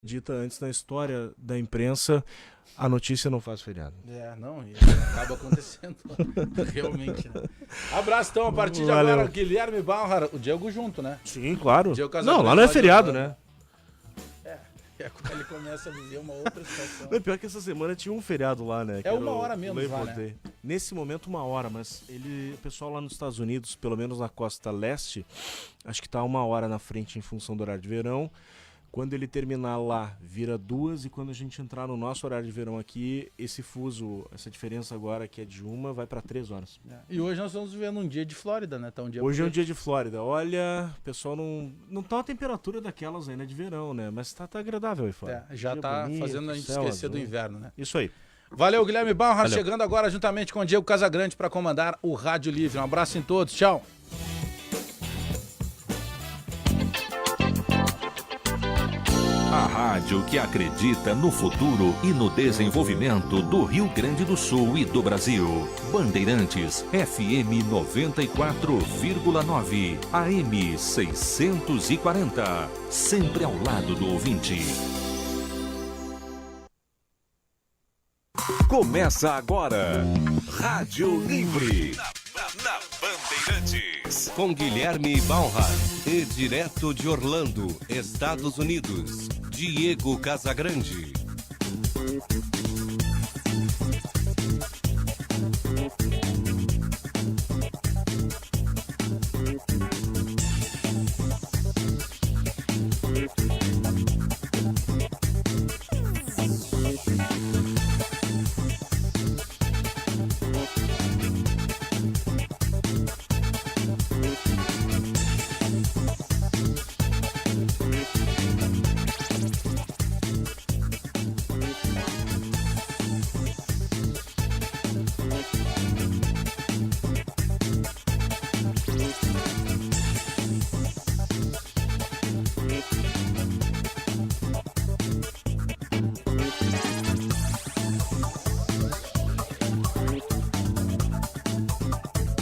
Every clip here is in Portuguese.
Dita antes na história da imprensa, a notícia não faz feriado. Não, isso acaba acontecendo realmente, né? Abraço então, a partir de agora, Guilherme Bauer, o Diego junto, né? Sim, claro. Não, lá não é feriado, né? É quando ele começa a viver uma outra situação. Não, pior que essa semana tinha um feriado lá, né? É uma hora menos lá, né? Nesse momento, uma hora, mas o pessoal lá nos Estados Unidos, pelo menos na costa leste, acho que tá uma hora na frente em função do horário de verão. Quando ele terminar lá, vira 2, e quando a gente entrar no nosso horário de verão aqui, esse fuso, essa diferença agora que é de 1, vai para 3 horas. E hoje nós estamos vivendo um dia de Flórida, né? Tá um dia hoje é um dia de Flórida. Olha, o pessoal não tá uma temperatura daquelas ainda de verão, né? Mas tá agradável aí fora. Já dia tá bonito, fazendo a gente esquecer azul do inverno, né? Isso aí. Valeu, Guilherme Bauer, chegando agora juntamente com o Diego Casagrande para comandar o Rádio Livre. Um abraço em todos, tchau. A rádio que acredita no futuro e no desenvolvimento do Rio Grande do Sul e do Brasil. Bandeirantes FM 94,9, AM 640. Sempre ao lado do ouvinte. Começa agora. Rádio Livre. Na Bandeirantes. Com Guilherme Bauer. E direto de Orlando, Estados Unidos, Diego Casagrande.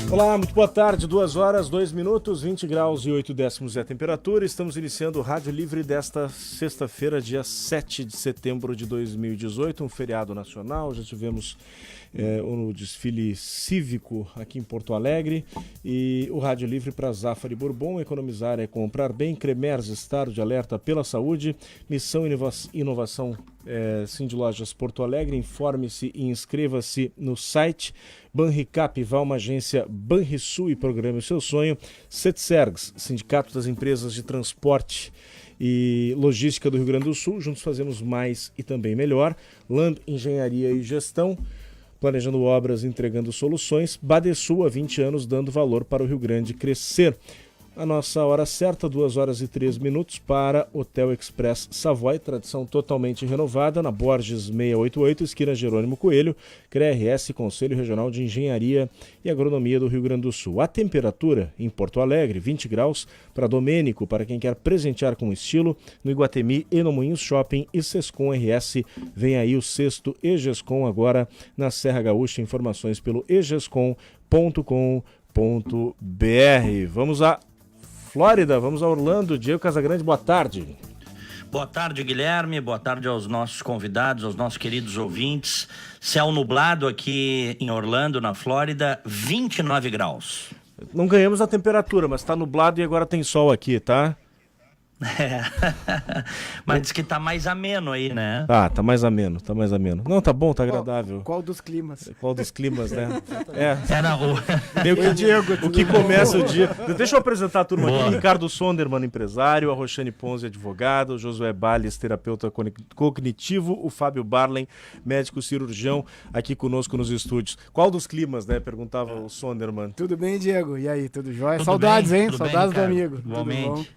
Olá, muito boa tarde, 2 horas, 2 minutos, 20 graus e 8 décimos é a temperatura. Estamos iniciando o Rádio Livre desta sexta-feira, dia 7 de setembro de 2018, um feriado nacional. Já tivemos o desfile cívico aqui em Porto Alegre, e o Rádio Livre para Zafari Bourbon. Economizar é comprar bem. Cremers, estado de alerta pela saúde. Missão Inovação Cindy Lojas Porto Alegre. Informe-se e inscreva-se no site. Banricap, vá a uma agência Banrisul e programe o seu sonho. Setsergs, Sindicato das Empresas de Transporte e Logística do Rio Grande do Sul. Juntos fazemos mais e também melhor. Land Engenharia e Gestão, planejando obras, entregando soluções. Badesul, há 20 anos, dando valor para o Rio Grande crescer. A nossa hora certa, 2 horas e 3 minutos, para Hotel Express Savoy, tradição totalmente renovada, na Borges 688, esquina Jerônimo Coelho, CRRS, Conselho Regional de Engenharia e Agronomia do Rio Grande do Sul. A temperatura em Porto Alegre, 20 graus, para Domênico, para quem quer presentear com estilo, no Iguatemi e no Moinhos Shopping e Sescom RS. Vem aí o sexto EGESCOM agora na Serra Gaúcha. Informações pelo egescom.com.br. Vamos a Flórida, vamos a Orlando. Diego Casagrande, boa tarde. Boa tarde, Guilherme. Boa tarde aos nossos convidados, aos nossos queridos ouvintes. Céu nublado aqui em Orlando, na Flórida, 29 graus. Não ganhamos a temperatura, mas tá nublado e agora tem sol aqui, tá? Mas diz que tá mais ameno aí, né? Tá mais ameno. Não, tá bom, tá agradável. Qual dos climas? Qual dos climas, né? Diego, o que começa o dia. Deixa eu apresentar a turma aqui. Ricardo Sonderman, empresário, a Roxane Ponzi, advogado, o Josué Balles, terapeuta cognitivo, o Fábio Barlen, médico cirurgião, aqui conosco nos estúdios. Qual dos climas, né? Perguntava o Sonderman. Tudo bem, Diego? E aí, tudo jóia? Tudo Saudades, bem, hein? Saudades bem, do amigo. Igualmente.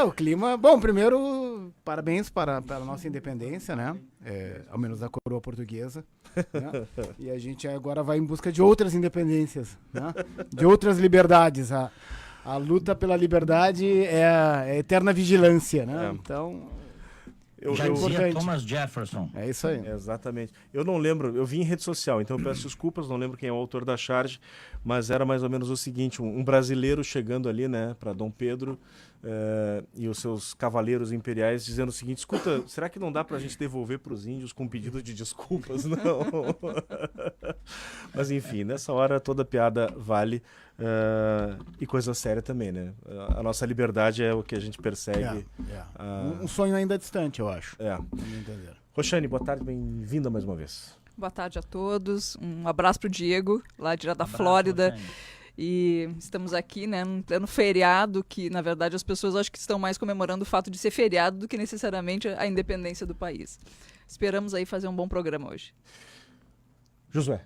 O clima... Bom, primeiro, parabéns para a nossa independência, né? Ao menos da coroa portuguesa. Né? E a gente agora vai em busca de outras independências, né? De outras liberdades. A luta pela liberdade é a eterna vigilância, né? Então... Já dizia Thomas Jefferson. É isso aí. Exatamente. Eu não lembro, eu vi em rede social, então eu peço desculpas, não lembro quem é o autor da charge, mas era mais ou menos o seguinte, um brasileiro chegando ali, né, para Dom Pedro, e os seus cavaleiros imperiais dizendo o seguinte: escuta, será que não dá pra gente devolver pros índios com pedido de desculpas? Não. Mas enfim, nessa hora toda piada vale, e coisa séria também, né? A nossa liberdade é o que a gente persegue. Um sonho ainda distante, eu acho. Roxane, boa tarde, bem-vinda mais uma vez. Boa tarde a todos, um abraço pro Diego, lá direto da Flórida. E estamos aqui, né, num pleno feriado, que na verdade as pessoas acho que estão mais comemorando o fato de ser feriado do que necessariamente a independência do país. Esperamos aí fazer um bom programa hoje. Josué.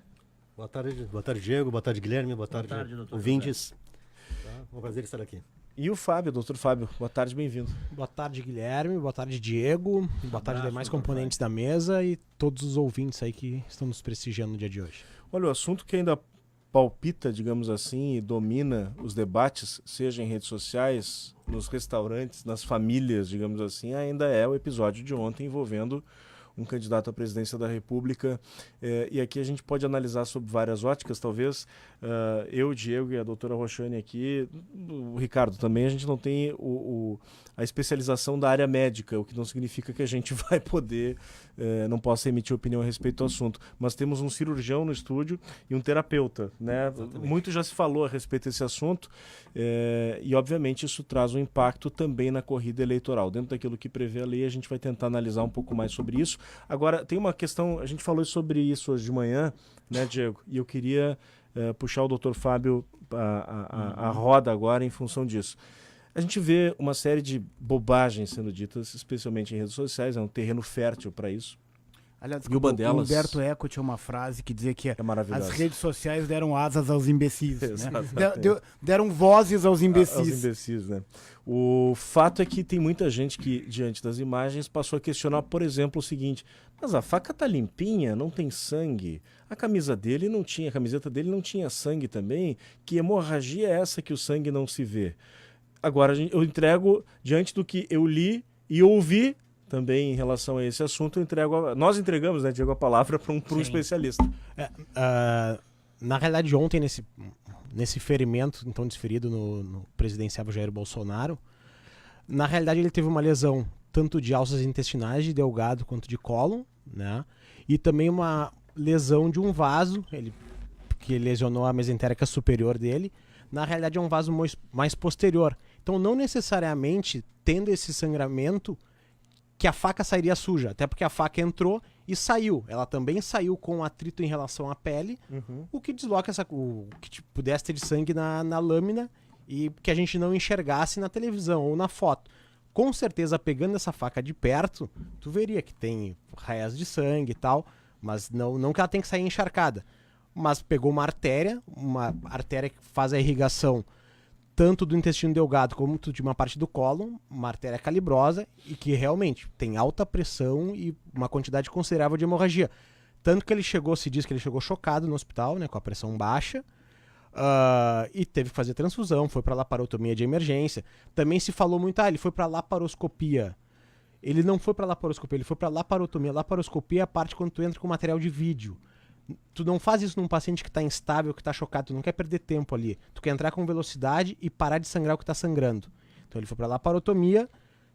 Boa tarde Diego, boa tarde Guilherme, boa tarde ouvintes. É um prazer estar aqui. E o Fábio, doutor Fábio, boa tarde, bem-vindo. Boa tarde, Guilherme, boa tarde, Diego, boa tarde demais componentes da mesa e todos os ouvintes aí que estão nos prestigiando no dia de hoje. Olha, o assunto que ainda palpita, digamos assim, e domina os debates, seja em redes sociais, nos restaurantes, nas famílias, digamos assim, ainda é o episódio de ontem envolvendo um candidato à presidência da República, e aqui a gente pode analisar sob várias óticas, talvez eu, o Diego e a doutora Roxane aqui, o Ricardo também, a gente não tem a especialização da área médica, o que não significa que a gente vai poder, não possa emitir opinião a respeito do assunto, mas temos um cirurgião no estúdio e um terapeuta, né? Muito já se falou a respeito desse assunto, e obviamente isso traz um impacto também na corrida eleitoral. Dentro daquilo que prevê a lei, a gente vai tentar analisar um pouco mais sobre isso. Agora, tem uma questão, a gente falou sobre isso hoje de manhã, né, Diego? E eu queria puxar o doutor Fábio a roda agora em função disso. A gente vê uma série de bobagens sendo ditas, especialmente em redes sociais, é um terreno fértil para isso. Aliás, e o Bandelas... Humberto Eco tinha uma frase que dizia que as redes sociais deram asas aos imbecis, né? Deram vozes aos imbecis. Aos imbecis, né? O fato é que tem muita gente que, diante das imagens, passou a questionar, por exemplo, o seguinte: mas a faca tá limpinha, não tem sangue. A camiseta dele não tinha sangue também. Que hemorragia é essa que o sangue não se vê? Agora, eu entrego, diante do que eu li e ouvi, também em relação a esse assunto, nós entregamos, né, Diego, a palavra para um especialista. Na realidade, ontem, nesse ferimento, então desferido no presidenciável Jair Bolsonaro, na realidade ele teve uma lesão tanto de alças intestinais, de delgado, quanto de cólon, né, e também uma lesão de um vaso, que lesionou a mesentérica superior dele. Na realidade é um vaso mais posterior. Então não necessariamente, tendo esse sangramento, que a faca sairia suja, até porque a faca entrou e saiu. Ela também saiu com atrito em relação à pele, o que desloca o que pudesse ter de sangue na lâmina e que a gente não enxergasse na televisão ou na foto. Com certeza, pegando essa faca de perto, tu veria que tem raias de sangue e tal, mas não que ela tem que sair encharcada. Mas pegou uma artéria que faz a irrigação tanto do intestino delgado como de uma parte do cólon, uma artéria calibrosa e que realmente tem alta pressão e uma quantidade considerável de hemorragia. Tanto que se diz que ele chegou chocado no hospital, né, com a pressão baixa, e teve que fazer transfusão, foi para laparotomia de emergência. Também se falou muito, ele foi para laparoscopia. Ele não foi para laparoscopia, ele foi para laparotomia. Laparoscopia é a parte quando tu entra com material de vídeo. Tu não faz isso num paciente que está instável, que está chocado, tu não quer perder tempo ali. Tu quer entrar com velocidade e parar de sangrar o que está sangrando. Então ele foi para laparotomia,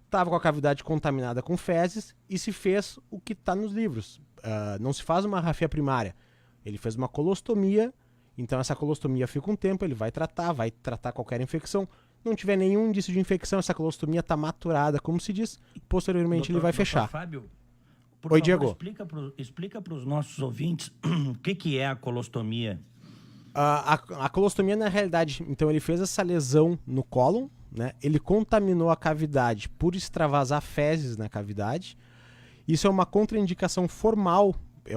estava com a cavidade contaminada com fezes e se fez o que está nos livros. Não se faz uma rafia primária. Ele fez uma colostomia, então essa colostomia fica um tempo, ele vai tratar qualquer infecção. Não tiver nenhum indício de infecção, essa colostomia está maturada, como se diz, posteriormente ele vai fechar. Fábio, Oi, Diego. Explica para os nossos ouvintes o que é a colostomia. A colostomia, na realidade, então ele fez essa lesão no cólon, né? Ele contaminou a cavidade por extravasar fezes na cavidade. Isso é uma contraindicação formal. Que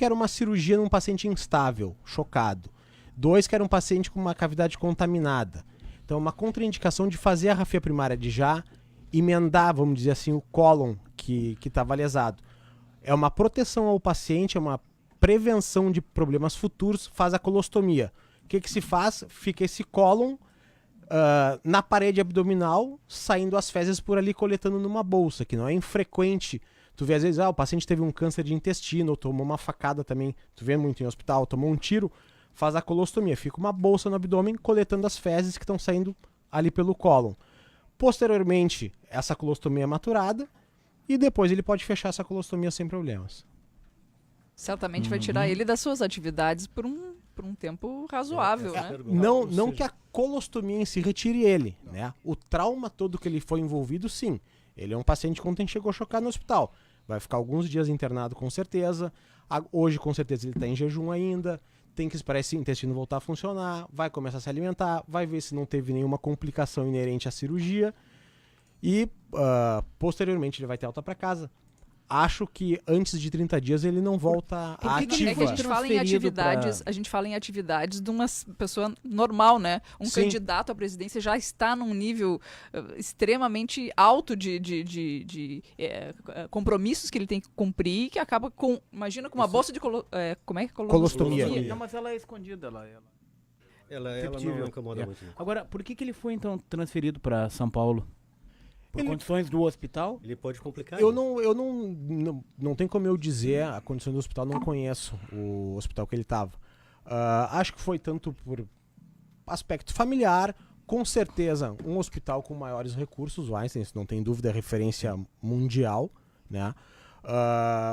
era uma cirurgia num paciente instável, chocado. 2, que era um paciente com uma cavidade contaminada. Então, uma contraindicação de fazer a rafia primária, de já emendar, vamos dizer assim, o cólon que estava lesado. É uma proteção ao paciente, é uma prevenção de problemas futuros, faz a colostomia. O que se faz? Fica esse cólon na parede abdominal, saindo as fezes por ali, coletando numa bolsa, que não é infrequente. Tu vê às vezes, o paciente teve um câncer de intestino, ou tomou uma facada também, tu vê muito em hospital, tomou um tiro, faz a colostomia. Fica uma bolsa no abdômen, coletando as fezes que estão saindo ali pelo cólon. Posteriormente, essa colostomia é maturada e depois ele pode fechar essa colostomia sem problemas. Certamente vai tirar ele das suas atividades por um tempo razoável, né? Não que a colostomia em si retire ele, né? O trauma todo que ele foi envolvido, sim. Ele é um paciente que ontem chegou chocado no hospital. Vai ficar alguns dias internado com certeza. Hoje, com certeza, ele está em jejum ainda. Tem que esperar esse intestino voltar a funcionar. Vai começar a se alimentar. Vai ver se não teve nenhuma complicação inerente à cirurgia. E, posteriormente, ele vai ter alta para casa. Acho que antes de 30 dias ele não volta à ativa. É que a gente fala em atividades, a gente fala em atividades de uma pessoa normal, né? Um Sim. candidato à presidência já está num nível extremamente alto de compromissos que ele tem que cumprir, que acaba com, imagina, com uma bolsa de como é que Colostomia. Não, mas ela é escondida lá. Ela não incomoda muito. Agora, por que ele foi então transferido para São Paulo? Por condições do hospital? Ele pode complicar. Eu não tem como eu dizer a condição do hospital, não conheço o hospital que ele estava. Acho que foi tanto por aspecto familiar, com certeza um hospital com maiores recursos, o Einstein, isso não tem dúvida, é referência mundial, né?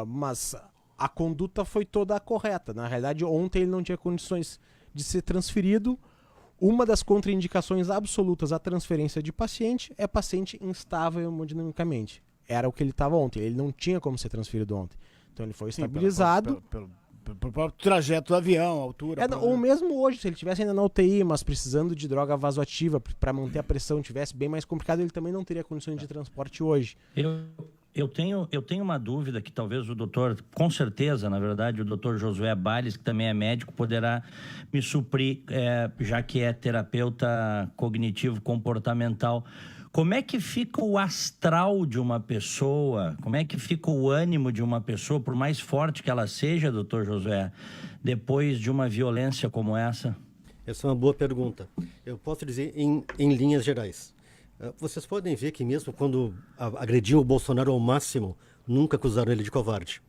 Mas a conduta foi toda correta. Na realidade, ontem ele não tinha condições de ser transferido. Uma das contraindicações absolutas à transferência de paciente é paciente instável hemodinamicamente. Era o que ele estava ontem. Ele não tinha como ser transferido ontem. Então ele foi estabilizado. Pelo próprio trajeto do avião, altura. Ou mesmo hoje, se ele estivesse ainda na UTI, mas precisando de droga vasoativa para manter a pressão, tivesse bem mais complicado, ele também não teria condições de transporte hoje. Eu tenho uma dúvida que talvez o doutor, com certeza, na verdade, o doutor Josué Bales, que também é médico, poderá me suprir, já que é terapeuta cognitivo-comportamental. Como é que fica o astral de uma pessoa? Como é que fica o ânimo de uma pessoa, por mais forte que ela seja, doutor Josué, depois de uma violência como essa? Essa é uma boa pergunta. Eu posso dizer em linhas gerais. Vocês podem ver que mesmo quando agrediam o Bolsonaro ao máximo, nunca acusaram ele de covarde.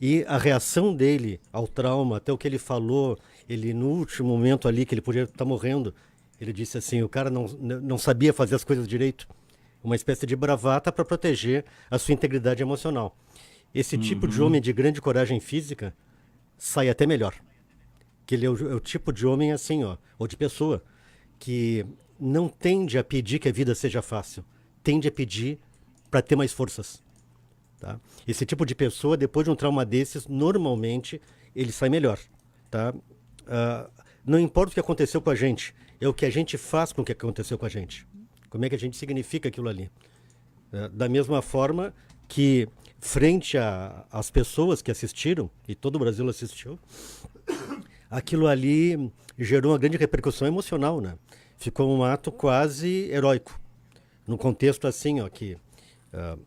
E a reação dele ao trauma, até o que ele falou, ele no último momento ali, que ele podia estar morrendo, ele disse assim, o cara não sabia fazer as coisas direito. Uma espécie de bravata para proteger a sua integridade emocional. Esse tipo de homem de grande coragem física sai até melhor. Que ele é o tipo de homem assim, ou de pessoa, que não tende a pedir que a vida seja fácil, tende a pedir para ter mais forças. Tá? Esse tipo de pessoa, depois de um trauma desses, normalmente ele sai melhor. Tá? Não importa o que aconteceu com a gente, é o que a gente faz com o que aconteceu com a gente. Como é que a gente significa aquilo ali. Da mesma forma que, frente às pessoas que assistiram, e todo o Brasil assistiu, aquilo ali gerou uma grande repercussão emocional, né? Ficou um ato quase heróico, no contexto assim, que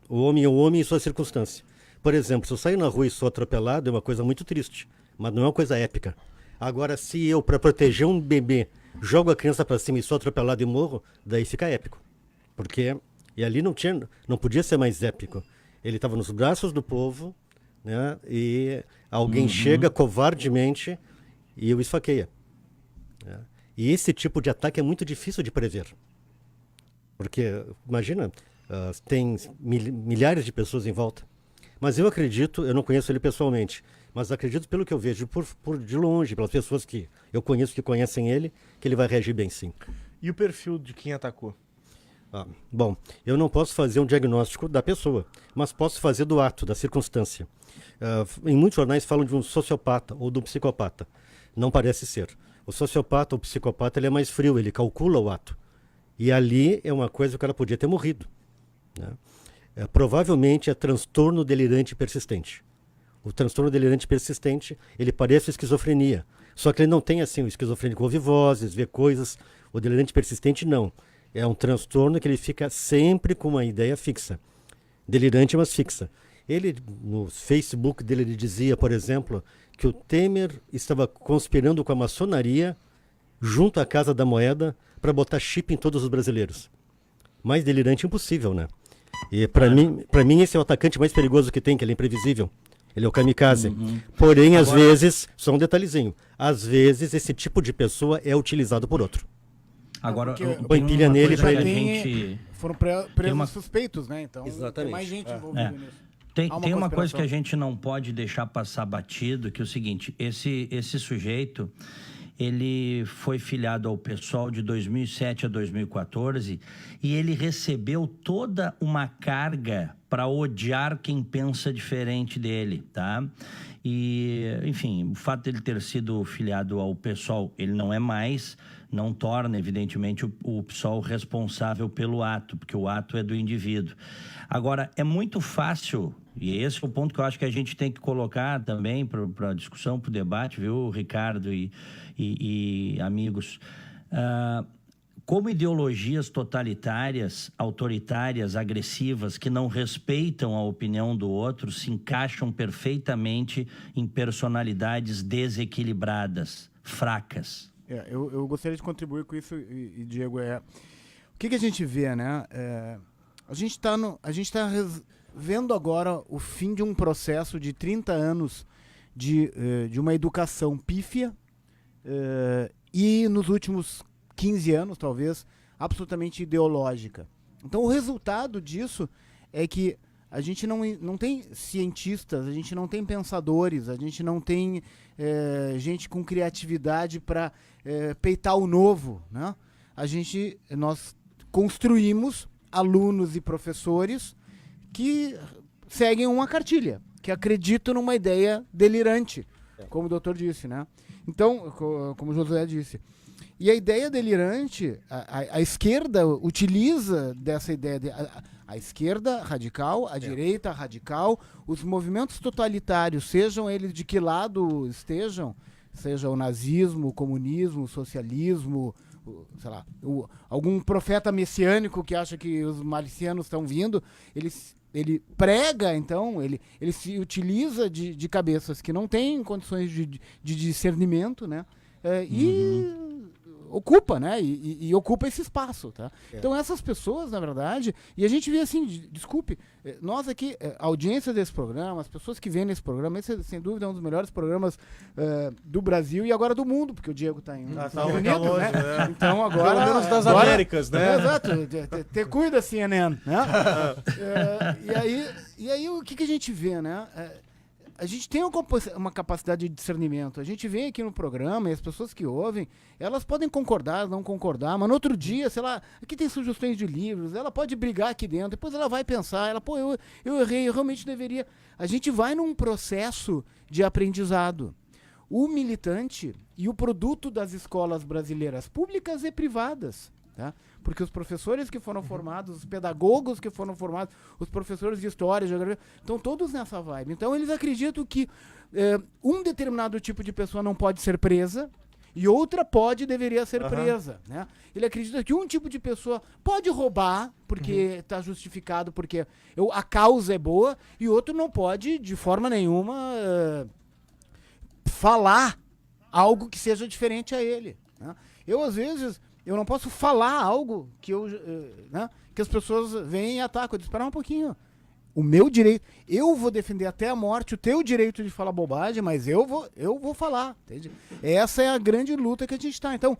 o homem é o homem em sua circunstância. Por exemplo, se eu sair na rua e sou atropelado, é uma coisa muito triste, mas não é uma coisa épica. Agora, se eu, para proteger um bebê, jogo a criança para cima e sou atropelado e morro, daí fica épico. E ali não podia ser mais épico. Ele estava nos braços do povo, né? E alguém chega covardemente e o esfaqueia. Né? E esse tipo de ataque é muito difícil de prever. Porque, imagina, tem milhares de pessoas em volta. Mas eu acredito, eu não conheço ele pessoalmente, mas acredito pelo que eu vejo de longe, pelas pessoas que eu conheço, que conhecem ele, que ele vai reagir bem sim. E o perfil de quem atacou? Bom, eu não posso fazer um diagnóstico da pessoa, mas posso fazer do ato, da circunstância. Em muitos jornais falam de um sociopata ou de um psicopata. Não parece ser. O sociopata ou psicopata ele é mais frio, ele calcula o ato. E ali é uma coisa que o cara podia ter morrido. Né? Provavelmente é transtorno delirante persistente. O transtorno delirante persistente, ele parece esquizofrenia. Só que ele não tem assim, o esquizofrênico ouve vozes, vê coisas. O delirante persistente não. É um transtorno que ele fica sempre com uma ideia fixa. Delirante, mas fixa. Ele, no Facebook dele, ele dizia, por exemplo, que o Temer estava conspirando com a maçonaria junto à Casa da Moeda para botar chip em todos os brasileiros. Mais delirante impossível, né? E para mim esse é o atacante mais perigoso que tem, que ele é imprevisível. Ele é o kamikaze. Porém, às vezes, só um detalhezinho, às vezes esse tipo de pessoa é utilizado por outro. Agora, Porque tem põe pilha uma nele coisa pra que a ele- gente... Foram presos uma- suspeitos, né? Então tem Exatamente. mais gente envolvida É. nisso. Tem, Há uma tem uma coisa conspiração. que a gente não pode deixar passar batido, que é o seguinte, esse sujeito, ele foi filiado ao PSOL de 2007 a 2014 e ele recebeu toda uma carga para odiar quem pensa diferente dele, tá? E, enfim, o fato dele ter sido filiado ao PSOL, ele não é mais, não torna, evidentemente, o PSOL responsável pelo ato, porque o ato é do indivíduo. Agora, é muito fácil, e esse é o ponto que eu acho que a gente tem que colocar também para a discussão, para o debate, viu, Ricardo e amigos? Como ideologias totalitárias, autoritárias, agressivas, que não respeitam a opinião do outro, se encaixam perfeitamente em personalidades desequilibradas, fracas. Eu gostaria de contribuir com isso, e Diego, o que a gente vê, né? A gente está vendo agora o fim de um processo de 30 anos de uma educação pífia e nos últimos 15 anos, talvez, absolutamente ideológica. Então, o resultado disso é que a gente não tem cientistas, a gente não tem pensadores, a gente não tem gente com criatividade para peitar o novo, né? Nós construímos alunos e professores que seguem uma cartilha, que acreditam numa ideia delirante, como o doutor disse, né? Então, como o Josué disse. E a ideia delirante, a esquerda utiliza dessa ideia, a esquerda radical, a direita radical, os movimentos totalitários, sejam eles de que lado estejam, seja o nazismo, o comunismo, o socialismo, sei lá, algum profeta messiânico que acha que os marcianos estão vindo, ele prega, então, ele se utiliza de cabeças que não têm condições de discernimento, né? E ocupa, né? E ocupa esse espaço, tá? Então essas pessoas, na verdade, e a gente vê assim, desculpe, nós aqui, a audiência desse programa, as pessoas que vêm nesse programa, esse sem dúvida é um dos melhores programas do Brasil e agora do mundo, porque o Diego está em Estados Unidos, longe, né? Então agora... Pelo menos das Américas, né? Exato, te cuida, CNN, né? E aí o que a gente vê, né? A gente tem uma capacidade de discernimento. A gente vem aqui no programa e as pessoas que ouvem, elas podem concordar, não concordar, mas no outro dia, sei lá, aqui tem sugestões de livros, ela pode brigar aqui dentro, depois ela vai pensar, eu errei, eu realmente deveria... A gente vai num processo de aprendizado. O militante e o produto das escolas brasileiras públicas e privadas, tá? Porque os professores que foram formados, os pedagogos que foram formados, os professores de história, geografia, estão todos nessa vibe. Então eles acreditam que um determinado tipo de pessoa não pode ser presa e outra deveria ser presa, né? Ele acredita que um tipo de pessoa pode roubar porque está justificado, porque a causa é boa, e outro não pode de forma nenhuma falar algo que seja diferente a ele, né? Às vezes... Eu não posso falar algo que que as pessoas vêm e atacam. Eu disse, espera um pouquinho. O meu direito... Eu vou defender até a morte o teu direito de falar bobagem, mas eu vou falar. Entende? Essa é a grande luta que a gente está. Então,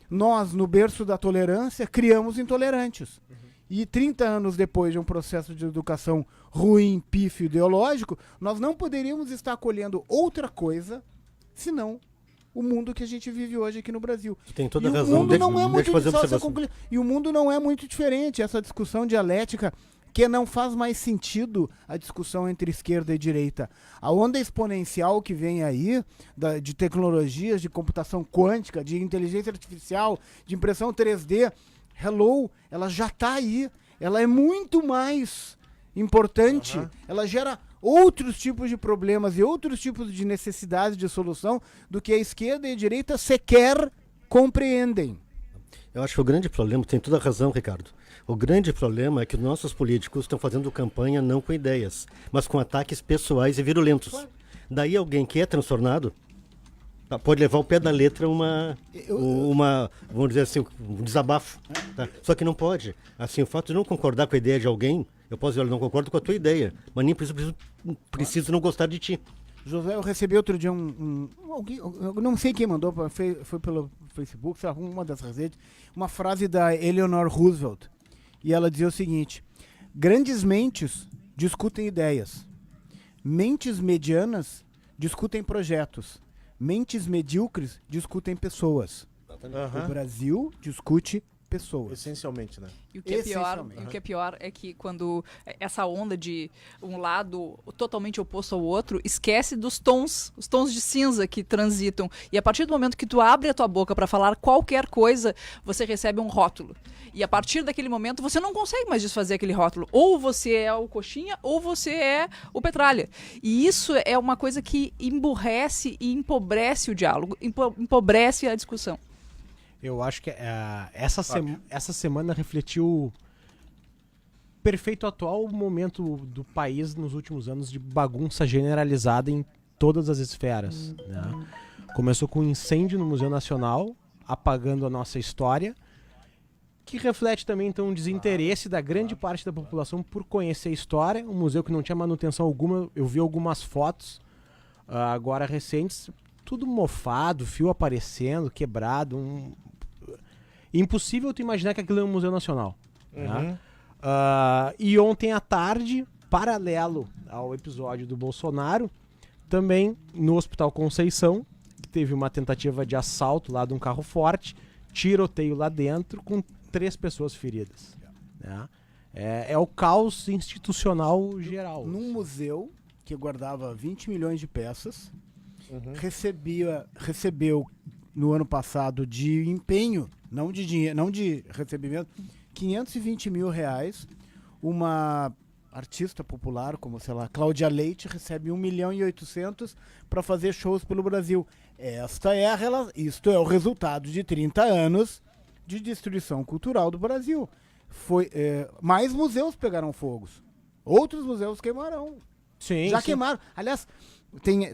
nós, no berço da tolerância, criamos intolerantes. E 30 anos depois de um processo de educação ruim, pífio, ideológico, nós não poderíamos estar acolhendo outra coisa, senão... o mundo que a gente vive hoje aqui no Brasil. Tem toda a razão. O mundo não é muito E o mundo não é muito diferente. Essa discussão dialética que não faz mais sentido a discussão entre esquerda e direita. A onda exponencial que vem aí de tecnologias, de computação quântica, de inteligência artificial, de impressão 3D, ela já está aí. Ela é muito mais importante. Ela gera outros tipos de problemas e outros tipos de necessidades de solução do que a esquerda e a direita sequer compreendem. Eu acho que o grande problema, tem toda a razão, Ricardo, o grande problema é que os nossos políticos estão fazendo campanha não com ideias, mas com ataques pessoais e virulentos. Claro. Daí alguém que é transtornado pode levar ao pé da letra vamos dizer assim, um desabafo. Tá? Só que não pode. Assim, o fato de não concordar com a ideia de alguém, eu posso dizer, eu não concordo com a tua ideia, mas nem preciso não gostar de ti. José, eu recebi outro dia alguém, eu não sei quem mandou, foi pelo Facebook, sei lá, uma dessas redes, uma frase da Eleanor Roosevelt. E ela dizia o seguinte: grandes mentes discutem ideias, mentes medianas discutem projetos, mentes medíocres discutem pessoas. O Brasil discute pessoas. Essencialmente, né? E o que é pior é que quando essa onda de um lado totalmente oposto ao outro, esquece dos tons, os tons de cinza que transitam. E a partir do momento que tu abre a tua boca para falar qualquer coisa, você recebe um rótulo. E a partir daquele momento, você não consegue mais desfazer aquele rótulo. Ou você é o coxinha, ou você é o petralha. E isso é uma coisa que emburrece e empobrece o diálogo, empobrece a discussão. Eu acho que essa semana refletiu perfeito atual momento do país nos últimos anos de bagunça generalizada em todas as esferas. Né? Começou com um incêndio no Museu Nacional, apagando a nossa história, que reflete também então um desinteresse da grande parte da população por conhecer a história. Um museu que não tinha manutenção alguma. Eu vi algumas fotos agora recentes, tudo mofado, fio aparecendo, quebrado. Impossível tu imaginar que aquilo é um Museu Nacional. Né? E ontem à tarde, paralelo ao episódio do Bolsonaro, também no Hospital Conceição, que teve uma tentativa de assalto lá de um carro forte, tiroteio lá dentro, com 3 pessoas feridas. Né? É o caos institucional geral. Num museu que guardava 20 milhões de peças, recebeu no ano passado de empenho, não de dinheiro, não de recebimento, 520 mil reais. Uma artista popular, como, sei lá, Cláudia Leite, recebe 1.800.000 para fazer shows pelo Brasil. Isto é o resultado de 30 anos de destruição cultural do Brasil. Mais museus pegaram fogos. Outros museus queimarão. Sim, Já queimaram. Aliás, tem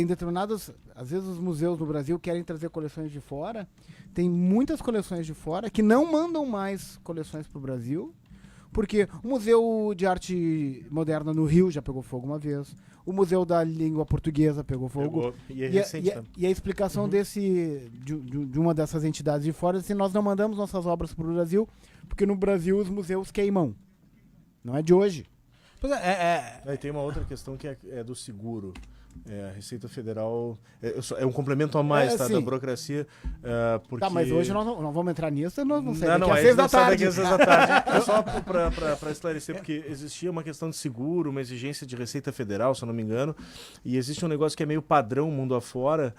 determinados... Às vezes os museus no Brasil querem trazer coleções de fora. Tem muitas coleções de fora que não mandam mais coleções para o Brasil, porque o Museu de Arte Moderna no Rio já pegou fogo uma vez. O Museu da Língua Portuguesa pegou fogo. E é recente também. E a explicação de uma dessas entidades de fora é assim: nós não mandamos nossas obras para o Brasil, porque no Brasil os museus queimam. Não é de hoje. Pois Aí tem uma outra questão que é do seguro. A Receita Federal é um complemento a mais da burocracia. Porque... Tá, mas hoje nós não vamos entrar nisso, nós não sei. Não, às 6 da tarde. É só para esclarecer, porque existia uma questão de seguro, uma exigência de Receita Federal, se eu não me engano, e existe um negócio que é meio padrão mundo afora,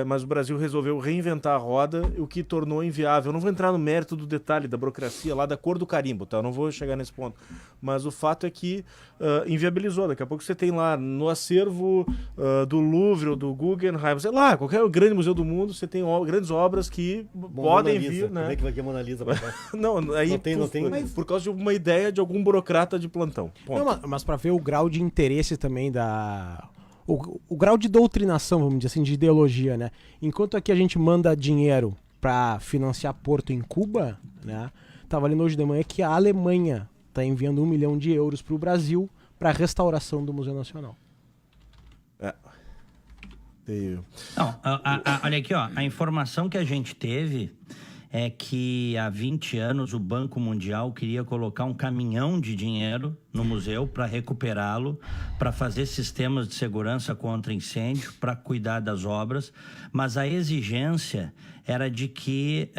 mas o Brasil resolveu reinventar a roda, o que tornou inviável. Eu não vou entrar no mérito do detalhe da burocracia lá da cor do carimbo, tá? Eu não vou chegar nesse ponto. Mas o fato é que inviabilizou. Daqui a pouco você tem lá no acervo do Louvre ou do Guggenheim, sei lá, qualquer grande museu do mundo, você tem grandes obras que podem vir, né? Como é que vai ter Mona Lisa pra cá? Não, aí não tem. Mas por causa de uma ideia de algum burocrata de plantão. Não, mas para ver o grau de interesse também o grau de doutrinação, vamos dizer assim, de ideologia, né? Enquanto aqui a gente manda dinheiro para financiar porto em Cuba, né? Tava lendo hoje de manhã que a Alemanha tá enviando 1 milhão de euros para o Brasil para a restauração do Museu Nacional. Não, olha aqui, ó, a informação que a gente teve é que há 20 anos o Banco Mundial queria colocar um caminhão de dinheiro no museu para recuperá-lo, para fazer sistemas de segurança contra incêndio, para cuidar das obras, mas a exigência era de que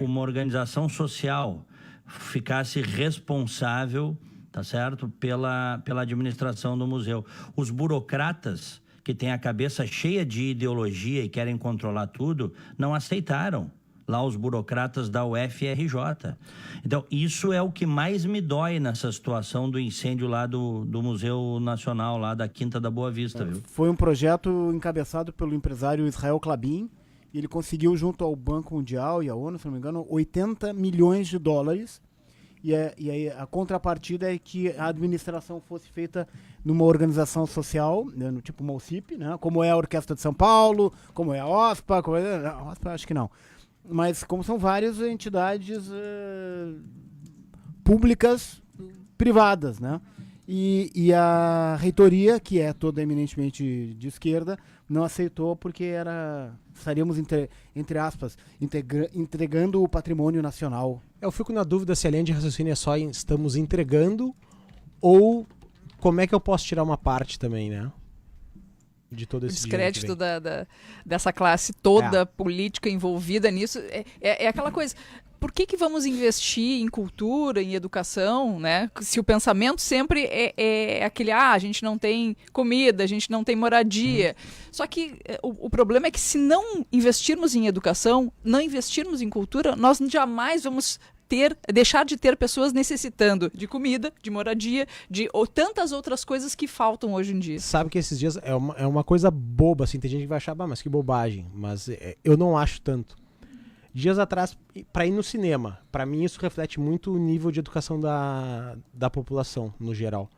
uma organização social ficasse responsável, tá certo, pela administração do museu. Os burocratas que têm a cabeça cheia de ideologia e querem controlar tudo, não aceitaram lá os burocratas da UFRJ. Então, isso é o que mais me dói nessa situação do incêndio lá do Museu Nacional, lá da Quinta da Boa Vista, viu? Foi um projeto encabeçado pelo empresário Israel Klabin, e ele conseguiu, junto ao Banco Mundial e à ONU, se não me engano, 80 milhões de dólares. E aí a contrapartida é que a administração fosse feita numa organização social, né, no tipo uma OCIP, né, como é a Orquestra de São Paulo, como é a OSPA, a OSPA acho que não. Mas como são várias entidades públicas, privadas, né? E a reitoria, que é toda eminentemente de esquerda, não aceitou porque era estaríamos, entre aspas, entregando o patrimônio nacional. Eu fico na dúvida se a linha de raciocínio é só estamos entregando ou como é que eu posso tirar uma parte também, né? De todo O esse dinheiro que descrédito vem. dessa classe toda política envolvida nisso. É aquela coisa. Por que vamos investir em cultura, em educação, né? Se o pensamento sempre é aquele, a gente não tem comida, a gente não tem moradia. Só que o problema é que se não investirmos em educação, não investirmos em cultura, nós jamais vamos deixar de ter pessoas necessitando de comida, de moradia, ou tantas outras coisas que faltam hoje em dia. Sabe que esses dias é uma coisa boba, assim, tem gente que vai achar, mas que bobagem. Mas eu não acho tanto. Dias atrás, para ir no cinema, para mim isso reflete muito o nível de educação da população, no geral.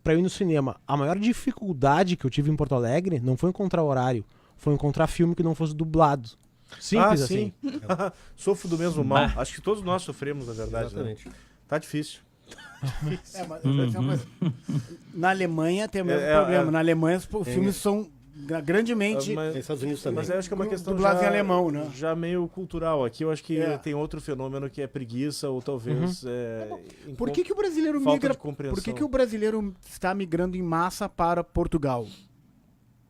Para ir no cinema, a maior dificuldade que eu tive em Porto Alegre não foi encontrar horário, foi encontrar filme que não fosse dublado. Simples assim. Sofro do mesmo mal. Acho que todos nós sofremos, na verdade. Exatamente. Né? Tá difícil. Mas eu vou dizer uma coisa. Na Alemanha tem o mesmo problema. Na Alemanha os filmes são grandemente... Nos Estados Unidos também. Mas eu acho que é uma questão dublado em alemão, né? já meio cultural. Aqui eu acho que tem outro fenômeno que é preguiça ou talvez... Por que o brasileiro falta migra? de compreensão. Por que o brasileiro está migrando em massa para Portugal?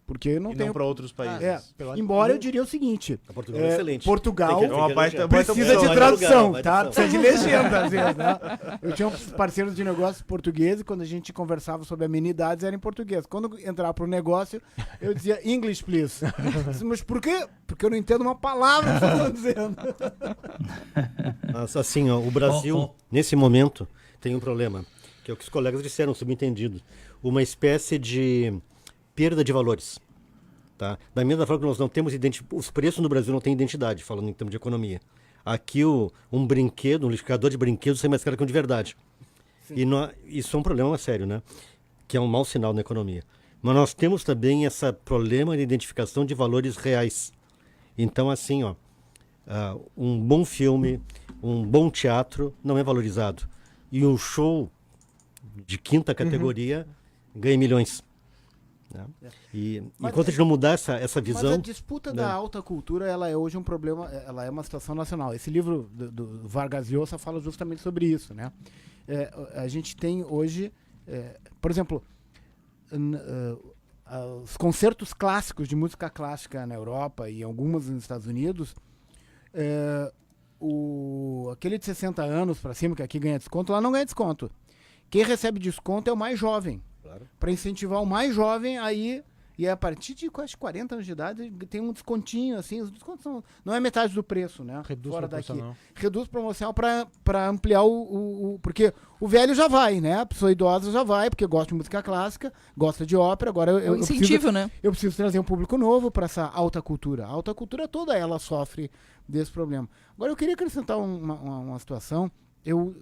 Porque não tem... para outros países. Embora eu diria o seguinte... Portugal é excelente. Portugal É uma baita precisa opção, de né? tradução, Vai tá? tradução. Precisa de legenda, às vezes, né? Eu tinha uns parceiros de negócios portugueses, quando a gente conversava sobre amenidades, era em português. Quando entrava pro negócio, eu dizia, English, please. Mas por quê? Porque eu não entendo uma palavra que vocês estão dizendo. Mas, assim, o Brasil, nesse momento, tem um problema, que é o que os colegas disseram, subentendido. Uma espécie de perda de valores. Tá? Da mesma forma que nós não temos os preços no Brasil não têm identidade, falando em termos de economia. Aqui um brinquedo, um liquidificador de brinquedos sai mais caro que um de verdade. E isso é um problema sério, né? Que é um mau sinal na economia. Mas nós temos também esse problema de identificação de valores reais. Então, assim, um bom filme, um bom teatro não é valorizado. E um show de quinta categoria ganha milhões. Né? E enquanto a gente não mudar essa visão... Mas a disputa da alta cultura, ela é hoje um problema, ela é uma situação nacional. Esse livro do Vargas Llosa fala justamente sobre isso, né? A gente tem hoje, por exemplo, os concertos clássicos de música clássica na Europa e algumas nos Estados Unidos, aquele de 60 anos para cima, que aqui ganha desconto, lá não ganha desconto. Quem recebe desconto é o mais jovem. Para incentivar o mais jovem aí, e a partir de quase 40 anos de idade tem um descontinho, assim, os descontos não é metade do preço, né? Reduz fora daqui. proporcional. Reduz promocional para ampliar porque o velho já vai, né? A pessoa idosa já vai, porque gosta de música clássica, gosta de ópera, agora eu incentivo, né? Eu preciso trazer um público novo para essa alta cultura. A alta cultura toda ela sofre desse problema. Agora eu queria acrescentar uma situação.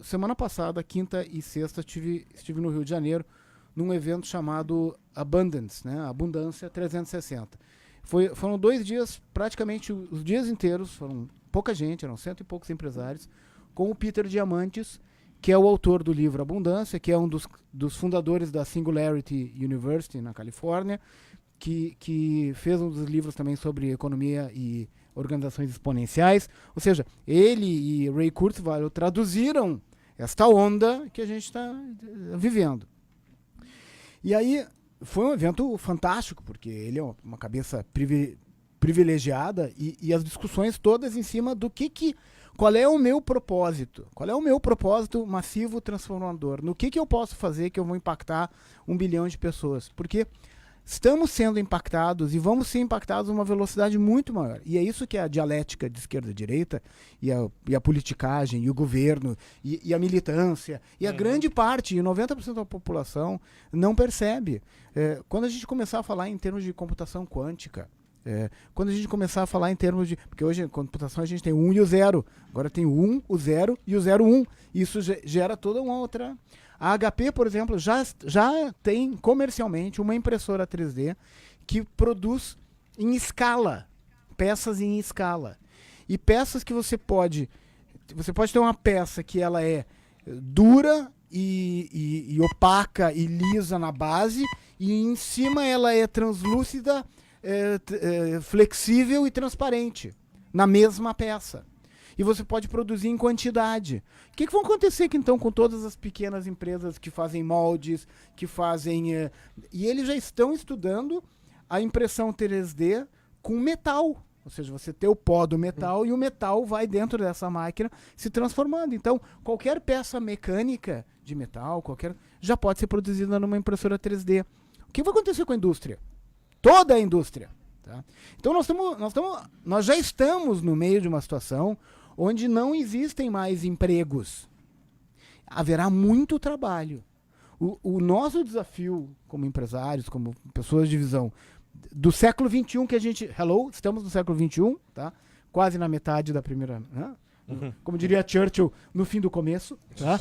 Semana passada, quinta e sexta, estive no Rio de Janeiro, num evento chamado Abundance, né? Abundância 360. Foram 2 dias, praticamente os dias inteiros, foram pouca gente, eram 100 e poucos empresários, com o Peter Diamandis, que é o autor do livro Abundância, que é um dos fundadores da Singularity University, na Califórnia, que fez um dos livros também sobre economia e organizações exponenciais. Ou seja, ele e Ray Kurzweil traduziram esta onda que a gente está vivendo. E aí, foi um evento fantástico, porque ele é uma cabeça privilegiada e as discussões todas em cima do qual é o meu propósito? Qual é o meu propósito massivo transformador? No que eu posso fazer que eu vou impactar 1 bilhão de pessoas? Porque estamos sendo impactados e vamos ser impactados a uma velocidade muito maior. E é isso que é a dialética de esquerda e direita, e a politicagem, e o governo, e a militância, e a grande parte, e 90% da população, não percebe. Quando a gente começar a falar em termos de computação quântica, quando a gente começar a falar em termos de... Porque hoje, em computação, a gente tem o 1 e o 0. Agora tem o 1, o 0 e o 01. Isso gera toda uma outra... A HP, por exemplo, já tem comercialmente uma impressora 3D que produz em escala, peças em escala. E peças que você pode ter uma peça que ela é dura e opaca e lisa na base, e em cima ela é translúcida, flexível e transparente na mesma peça. E você pode produzir em quantidade. O que vai acontecer então com todas as pequenas empresas que fazem moldes, que fazem... E eles já estão estudando a impressão 3D com metal. Ou seja, você tem o pó do metal e o metal vai dentro dessa máquina se transformando. Então, qualquer peça mecânica de metal, já pode ser produzida numa impressora 3D. O que vai acontecer com a indústria? Toda a indústria. Tá? Então, nós já estamos no meio de uma situação onde não existem mais empregos. Haverá muito trabalho. O nosso desafio como empresários, como pessoas de visão do século XXI que a gente... estamos no século XXI, tá? Quase na metade da primeira... Né? Como diria Churchill, no fim do começo. Tá?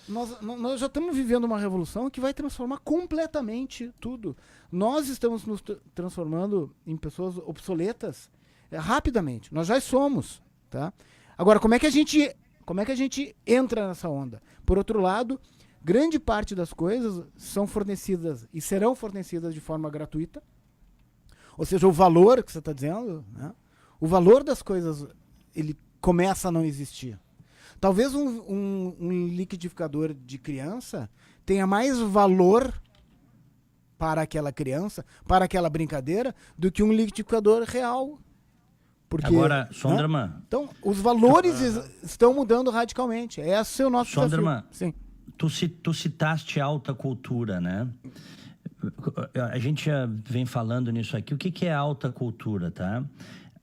Nós já estamos vivendo uma revolução que vai transformar completamente tudo. Nós estamos nos transformando em pessoas obsoletas rapidamente. Nós já somos. Tá? Agora, como é que a gente entra nessa onda? Por outro lado, grande parte das coisas são fornecidas e serão fornecidas de forma gratuita. Ou seja, o valor que você está dizendo, né? O valor das coisas, ele começa a não existir. Talvez um liquidificador de criança tenha mais valor para aquela criança, para aquela brincadeira, do que um liquidificador real. Porque, agora, Sonderman... Né? Então, os valores estão mudando radicalmente. Esse é o nosso Sonderman, desafio. Sim. Tu citaste alta cultura, né? A gente já vem falando nisso aqui. O que é alta cultura, tá?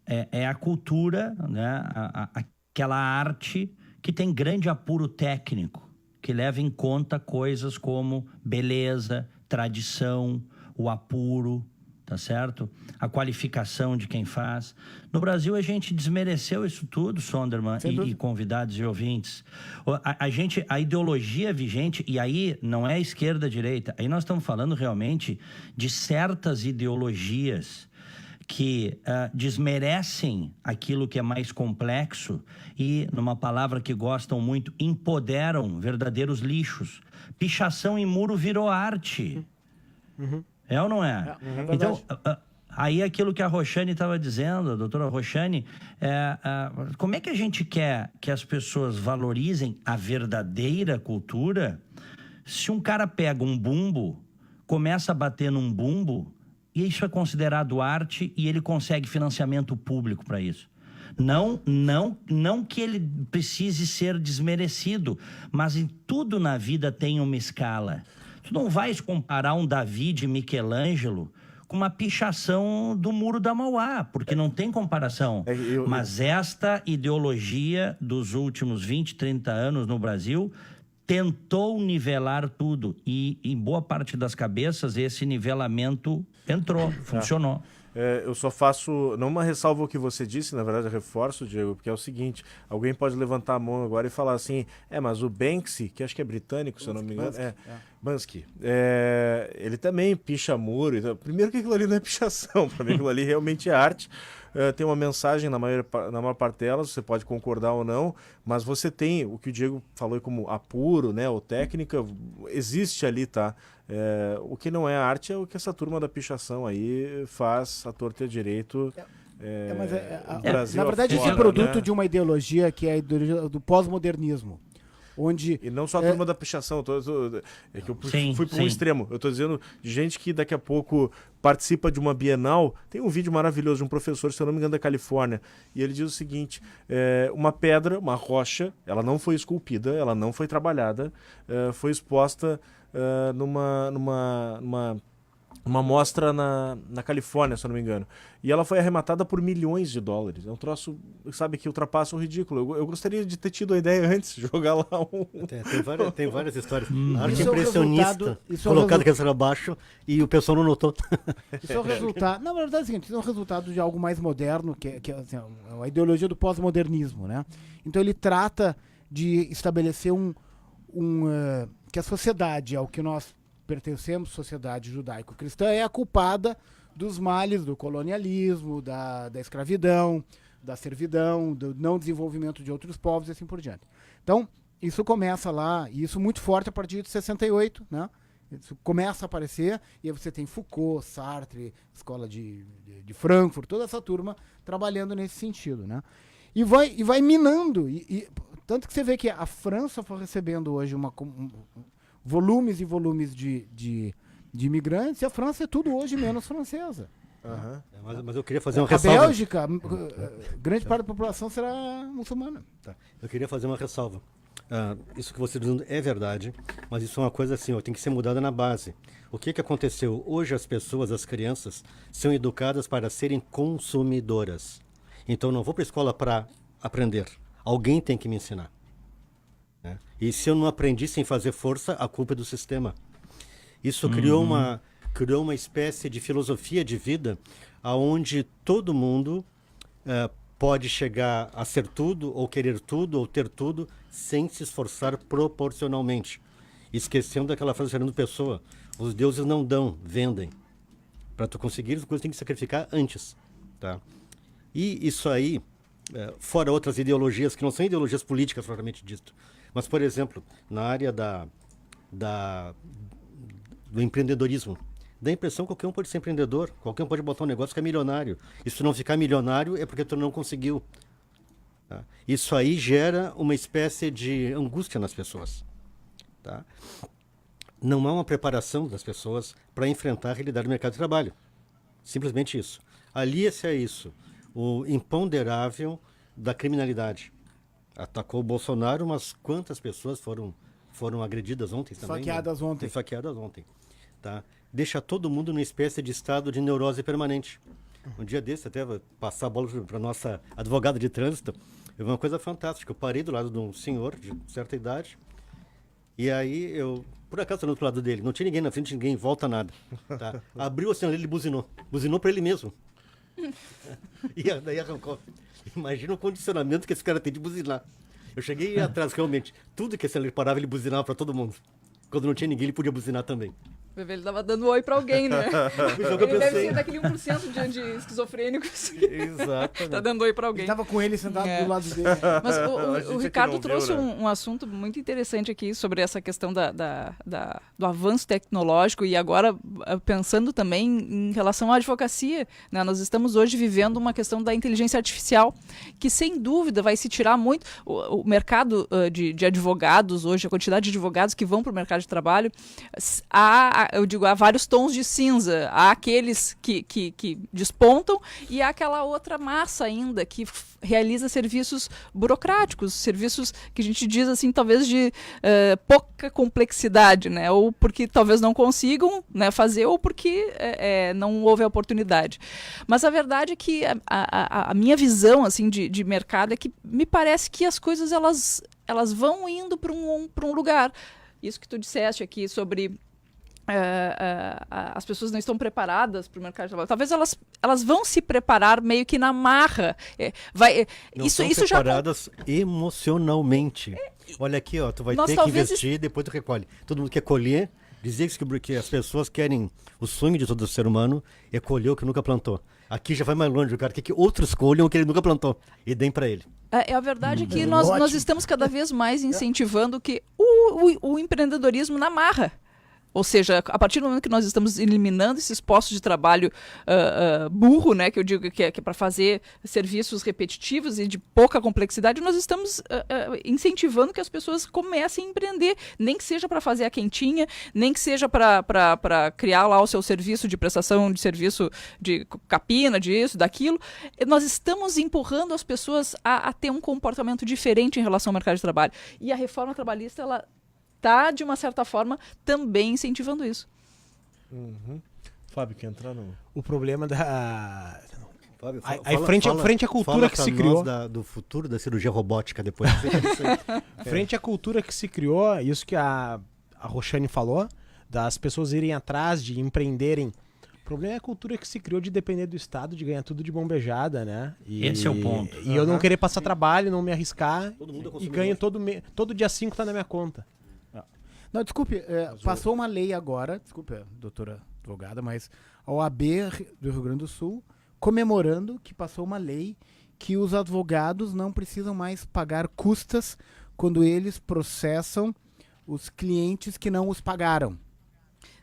É a cultura, né? Aquela arte que tem grande apuro técnico, que leva em conta coisas como beleza, tradição, o apuro, tá certo? A qualificação de quem faz. No Brasil, a gente desmereceu isso tudo, Sonderman, e convidados e ouvintes. A ideologia vigente, e aí não é esquerda-direita, aí nós estamos falando realmente de certas ideologias que desmerecem aquilo que é mais complexo e, numa palavra que gostam muito, empoderam verdadeiros lixos. Pichação em muro virou arte. É ou não é? Então, aí aquilo que a Roxane estava dizendo, a doutora Roxane, como é que a gente quer que as pessoas valorizem a verdadeira cultura se um cara pega um bumbo, começa a bater num bumbo, e isso é considerado arte e ele consegue financiamento público para isso? Não que ele precise ser desmerecido, mas em tudo na vida tem uma escala. Tu não vais comparar um Davi de Michelangelo com uma pichação do Muro da Mauá, porque não tem comparação. Mas esta ideologia dos últimos 20, 30 anos no Brasil tentou nivelar tudo. E em boa parte das cabeças esse nivelamento entrou, funcionou. Eu só faço, não uma ressalva o que você disse, na verdade eu reforço, Diego, porque é o seguinte, alguém pode levantar a mão agora e falar assim, mas o Banksy, que acho que é britânico, se eu não me engano, Banksy, ele também picha muro, então, primeiro que aquilo ali não é pichação, para mim aquilo ali realmente é arte, tem uma mensagem na maior parte delas, você pode concordar ou não, mas você tem o que o Diego falou como apuro, né, ou técnica, existe ali, tá? O que não é arte é o que essa turma da pichação aí faz a torta e a direito. Na verdade, esse é produto de uma ideologia que é a ideologia do pós-modernismo. Onde, e não só a turma da pichação, é que eu fui para um extremo. Eu estou dizendo de gente que daqui a pouco participa de uma Bienal. Tem um vídeo maravilhoso de um professor, se eu não me engano, da Califórnia, e ele diz o seguinte, uma pedra, uma rocha, ela não foi esculpida, ela não foi trabalhada, foi exposta numa mostra na Califórnia, se eu não me engano. E ela foi arrematada por milhões de dólares. É um troço, sabe, que ultrapassa o ridículo. Eu gostaria de ter tido a ideia antes de jogar lá Tem várias histórias. Arte impressionista, colocada aqui abaixo, e o pessoal não notou. Isso é o resultado... Na verdade é o seguinte, isso é o resultado de algo mais moderno, que é assim, a ideologia do pós-modernismo, né? Então ele trata de estabelecer que a sociedade, ao que nós pertencemos, sociedade judaico-cristã, é a culpada dos males do colonialismo, da escravidão, da servidão, do não desenvolvimento de outros povos e assim por diante. Então, isso começa lá, e isso muito forte a partir de 68, né? Isso começa a aparecer, e aí você tem Foucault, Sartre, Escola de Frankfurt, toda essa turma trabalhando nesse sentido, né? E vai minando, tanto que você vê que a França foi recebendo hoje volumes e volumes de imigrantes, e a França é tudo hoje menos francesa. Uhum. Mas eu queria fazer uma A ressalva. Bélgica, grande parte da população será muçulmana. Tá. Eu queria fazer uma ressalva. Isso que você está dizendo é verdade, mas isso é uma coisa assim, tem que ser mudada na base. O que aconteceu? Hoje as pessoas, as crianças, são educadas para serem consumidoras. Então não vou para a escola para aprender. Alguém tem que me ensinar. Né? E se eu não aprendi sem fazer força, a culpa é do sistema. Isso criou uma espécie de filosofia de vida onde todo mundo pode chegar a ser tudo, ou querer tudo, ou ter tudo, sem se esforçar proporcionalmente. Esquecendo daquela frase de Fernando Pessoa: os deuses não dão, vendem. Para tu conseguir, as coisas tem que sacrificar antes. Tá? E isso aí, fora outras ideologias, que não são ideologias políticas propriamente dito, mas, por exemplo, na área do empreendedorismo, dá a impressão que qualquer um pode ser empreendedor, qualquer um pode botar um negócio e ficar milionário. E se tu não ficar milionário é porque tu não conseguiu. Tá? Isso aí gera uma espécie de angústia nas pessoas. Tá? Não há uma preparação das pessoas para enfrentar a realidade do mercado de trabalho. Simplesmente isso. Alia-se a isso o imponderável da criminalidade. Atacou o Bolsonaro, mas quantas pessoas foram agredidas ontem também? Esfaqueadas ontem. Tá? Deixa todo mundo numa espécie de estado de neurose permanente. Um dia desse, até vou passar a bola para a nossa advogada de trânsito, eu vi uma coisa fantástica. Eu parei do lado de um senhor de certa idade, e aí eu, por acaso, estou do lado dele, não tinha ninguém na frente, ninguém em volta, nada. Tá? Abriu a sinal dele e buzinou. Buzinou para ele mesmo. E daí arrancou. Imagina o condicionamento que esse cara tem de buzinar. Eu cheguei atrás, realmente. Tudo que esse ali parava, ele buzinava para todo mundo. Quando não tinha ninguém, ele podia buzinar também. Ele tava dando oi pra alguém, né? Ele deve ser daquele 1% de esquizofrênicos. Exatamente. Tá dando oi pra alguém. Ele tava com ele sentado do lado dele. Mas o Ricardo trouxe um assunto muito interessante aqui sobre essa questão do avanço tecnológico e agora pensando também em relação à advocacia. Né? Nós estamos hoje vivendo uma questão da inteligência artificial que, sem dúvida, vai se tirar muito. O mercado de advogados hoje, a quantidade de advogados que vão para o mercado de trabalho, há vários tons de cinza. Há aqueles que despontam e há aquela outra massa ainda que realiza serviços burocráticos, serviços que a gente diz assim, talvez de pouca complexidade, né? Ou porque talvez não consigam, né, fazer, ou porque não houve a oportunidade. Mas a verdade é que a minha visão assim, de mercado é que me parece que as coisas elas vão indo para um lugar. Isso que tu disseste aqui sobre as pessoas não estão preparadas para o mercado de trabalho. Talvez elas vão se preparar meio que na marra. Não isso preparadas emocionalmente. Olha aqui, tu vai ter que investir, depois tu recolhe. Todo mundo quer colher. Dizer que as pessoas querem, o sonho de todo ser humano é colher o que nunca plantou. Aqui já vai mais longe, o cara quer que outros colham o que ele nunca plantou e deem para ele. A verdade é que nós estamos cada vez mais incentivando que o empreendedorismo na marra. Ou seja, a partir do momento que nós estamos eliminando esses postos de trabalho burro, né, que eu digo que é para fazer serviços repetitivos e de pouca complexidade, nós estamos incentivando que as pessoas comecem a empreender, nem que seja para fazer a quentinha, nem que seja para criar lá o seu serviço de prestação de serviço de capina, disso, daquilo. Nós estamos empurrando as pessoas a ter um comportamento diferente em relação ao mercado de trabalho. E a reforma trabalhista, ela está, de uma certa forma, também incentivando isso. Uhum. Fábio, quer entrar no... O problema da... Fábio, frente à cultura que se criou... do futuro da cirurgia robótica depois. Frente à cultura que se criou, isso que a Roxane falou, das pessoas irem atrás, de empreenderem. O problema é a cultura que se criou de depender do Estado, de ganhar tudo de mão beijada, né? Esse é o ponto. E eu não querer passar trabalho, não me arriscar, e ganho todo dia 5 tá na minha conta. Não, desculpe, passou uma lei agora, desculpe, doutora advogada, mas a OAB do Rio Grande do Sul comemorando que passou uma lei que os advogados não precisam mais pagar custas quando eles processam os clientes que não os pagaram.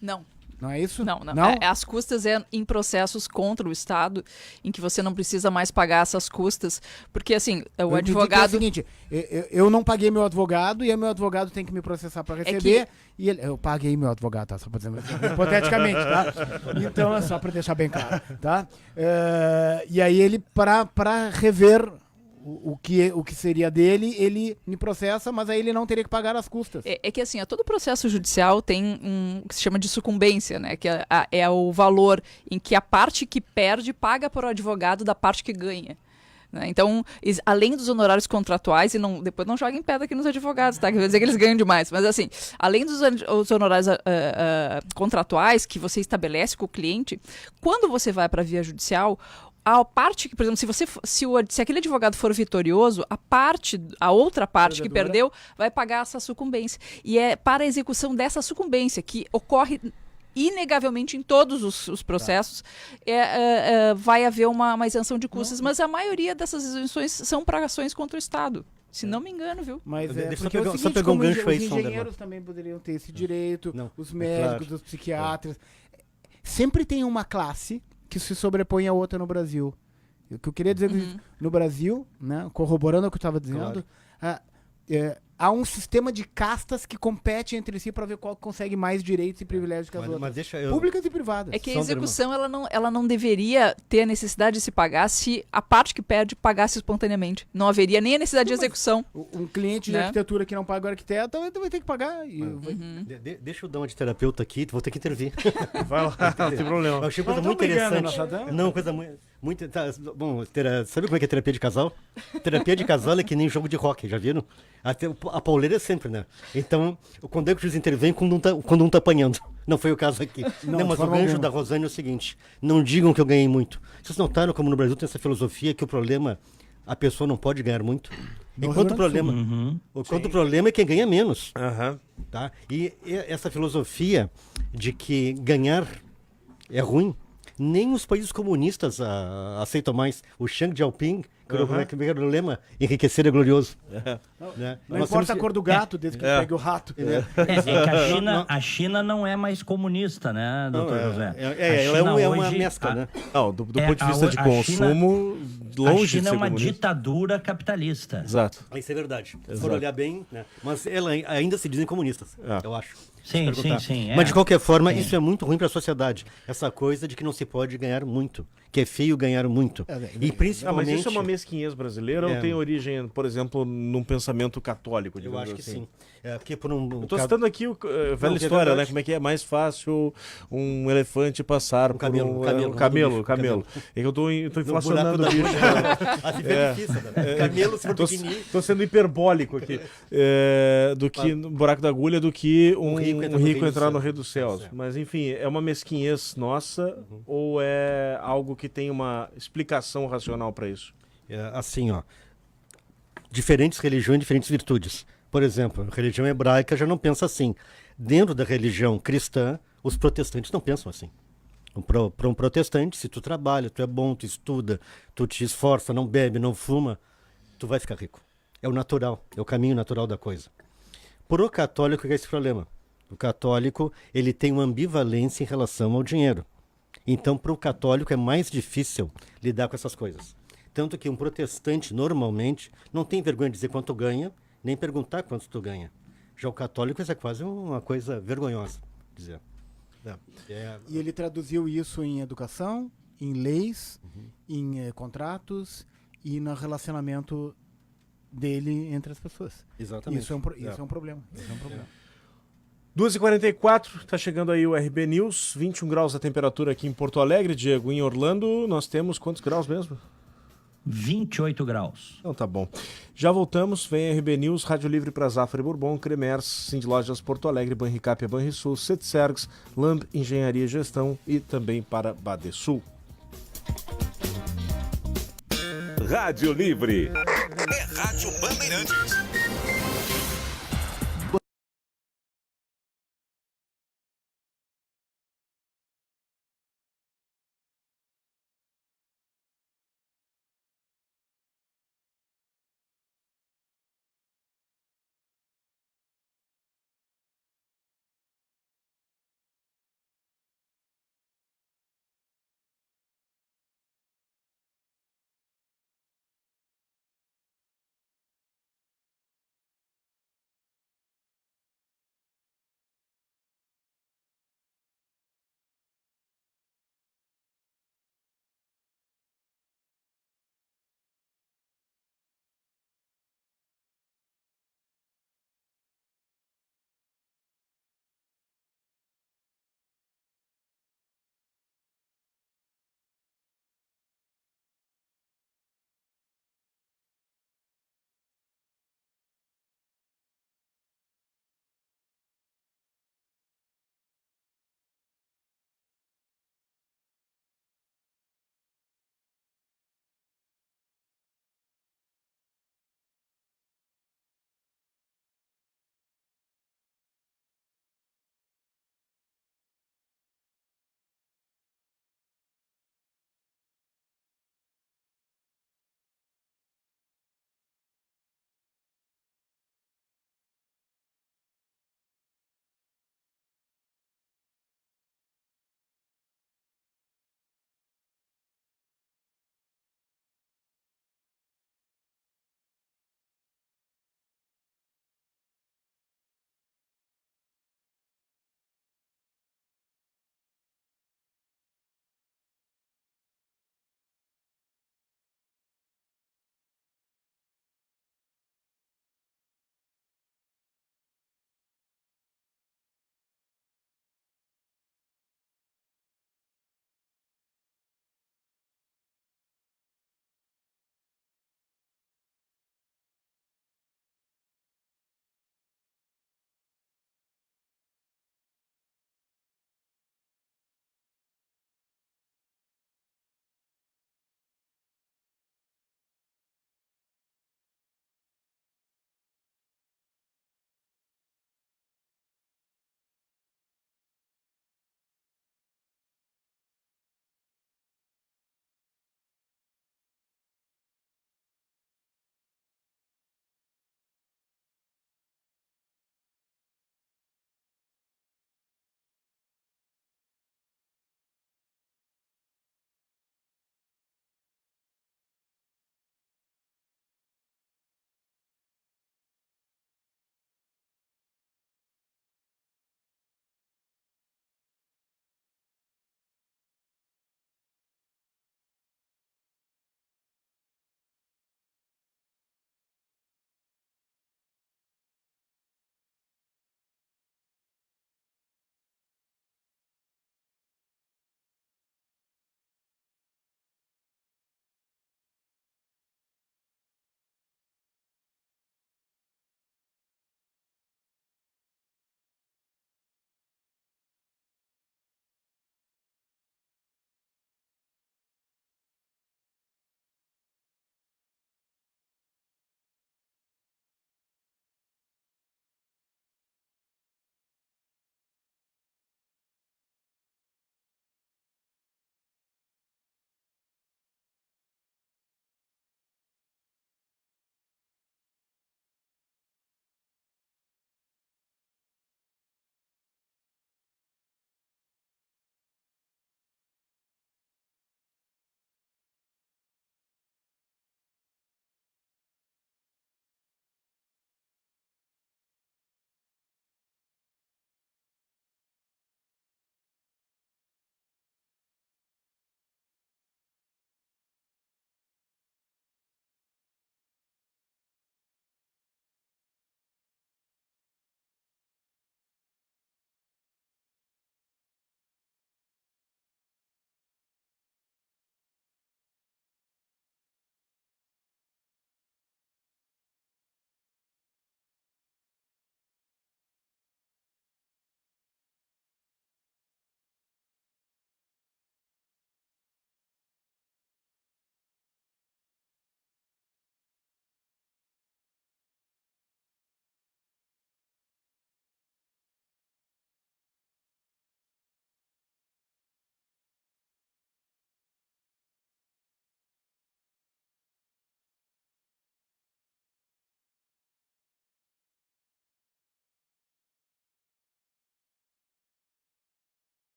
Não. Não é isso? Não, não. Não? As custas é em processos contra o Estado, em que você não precisa mais pagar essas custas, porque assim, o Eu entendi que é advogado... o seguinte, eu não paguei meu advogado e o meu advogado tem que me processar para receber. E eu paguei meu advogado, tá? Só pra dizer, hipoteticamente, tá? Então, é só para deixar bem claro, tá? E aí ele, para rever o que seria dele, ele me processa, mas aí ele não teria que pagar as custas. É que assim, todo processo judicial tem o que se chama de sucumbência, né? Que é o valor em que a parte que perde paga para o advogado da parte que ganha. Né? Então, além dos honorários contratuais, e depois não joguem pedra aqui nos advogados, tá? Que vai dizer que eles ganham demais. Mas assim, além dos honorários contratuais que você estabelece com o cliente, quando você vai para a via judicial, a parte que, por exemplo, se aquele advogado for vitorioso, a outra parte que perdeu vai pagar essa sucumbência. E é para a execução dessa sucumbência, que ocorre inegavelmente em todos os processos, vai haver uma isenção de custos, mas a maioria dessas isenções são para ações contra o Estado. Se não me engano, viu? Mas Deixa porque só pegar um gancho aí, os Sonderman. engenheiros também poderiam ter esse direito, Não, os é médicos, claro. os psiquiatras. Sempre tem uma classe que se sobrepõe a outra no Brasil. O que eu queria dizer no Brasil, né, corroborando o que eu estava dizendo, há um sistema de castas que compete entre si para ver qual consegue mais direitos e privilégios que as outras. Mas deixa eu... Públicas e privadas. É que a Sonderman. execução ela não deveria ter a necessidade de se pagar se a parte que perde pagasse espontaneamente. Não haveria nem a necessidade de execução. Um cliente de Né? arquitetura que não paga o arquiteto vai ter que pagar. Deixa eu dar uma de terapeuta aqui, vou ter que intervir. Vai lá, não tem problema. Eu achei coisa Não, muito tô brigando, interessante. nós só estamos- Não, coisa muito bom, sabe como é que é terapia de casal? Terapia de casal é que nem jogo de rock, já viram? Até a pauleira é sempre, né? Então, quando é que o juiz intervém quando um tá apanhando? Não foi o caso aqui. Não, mas o forma gancho alguma. da Rosane é o seguinte: não digam que eu ganhei muito. Vocês notaram como no Brasil tem essa filosofia que o problema, a pessoa não pode ganhar muito? Enquanto o problema é quem ganha menos. Aham. Tá? E essa filosofia de que ganhar é ruim, nem os países comunistas aceitam mais. O Chiang Xiaoping, como é que era o lema? Enriquecer é glorioso. Né? Não Nós importa temos a que- cor do gato, desde que pegue o rato. É que a China não é mais comunista, né, doutor José? Ela é uma mescla, né? Não, do ponto de vista de a consumo, longe a China de é ser uma comunista. ditadura capitalista. Exato. Isso é verdade. Se for olhar bem, né? Mas ela ainda se dizem comunistas, eu acho. Sim, Se perguntar. sim. Mas de qualquer forma, isso é muito ruim para a sociedade. Essa coisa de que não se pode ganhar muito, que é feio ganhar muito. E Ah, principalmente... mas isso é uma mesquinhez brasileira ou tem origem, por exemplo, num pensamento católico? Eu digamos acho que assim? sim. Porque por um... Eu tô citando aqui velha Não, que é história, né? verdade. Como é que é mais fácil um elefante passar por camelo, um camelo. É que eu tô inflacionando o buraco bicho. Assim fica difícil, né? Camelo, se for pequenininho... Tô sendo hiperbólico aqui. Do que no buraco da agulha, do que um rico entrar no Rei dos Céus. Mas enfim, é uma mesquinhez nossa ou é algo que tem uma explicação racional para isso? Assim, ó. Diferentes religiões, diferentes virtudes. Por exemplo, a religião hebraica já não pensa assim. Dentro da religião cristã, os protestantes não pensam assim. Para um protestante, se tu trabalha, tu é bom, tu estuda, tu te esforça, não bebe, não fuma, tu vai ficar rico. É o natural, é o caminho natural da coisa. Pro católico, que é esse problema? O católico, ele tem uma ambivalência em relação ao dinheiro. Então, para o católico é mais difícil lidar com essas coisas. Tanto que um protestante, normalmente, não tem vergonha de dizer quanto ganha, nem perguntar quanto tu ganha. Já o católico, isso é quase uma coisa vergonhosa dizer. E ele traduziu isso em educação, em leis, em contratos e no relacionamento dele entre as pessoas. Exatamente. Isso é um problema. Isso é um problema. 2h44, tá chegando aí o RB News, 21 graus a temperatura aqui em Porto Alegre, Diego. Em Orlando, nós temos quantos graus mesmo? 28 graus. Então tá bom. Já voltamos, vem RB News, Rádio Livre para Zafra e Bourbon, Cremers, Cindy Lojas Porto Alegre, Banricap, Banrisul, Setsergs, Lamb Engenharia e Gestão e também para Badesul. Rádio Livre. É Rádio Bandeirantes.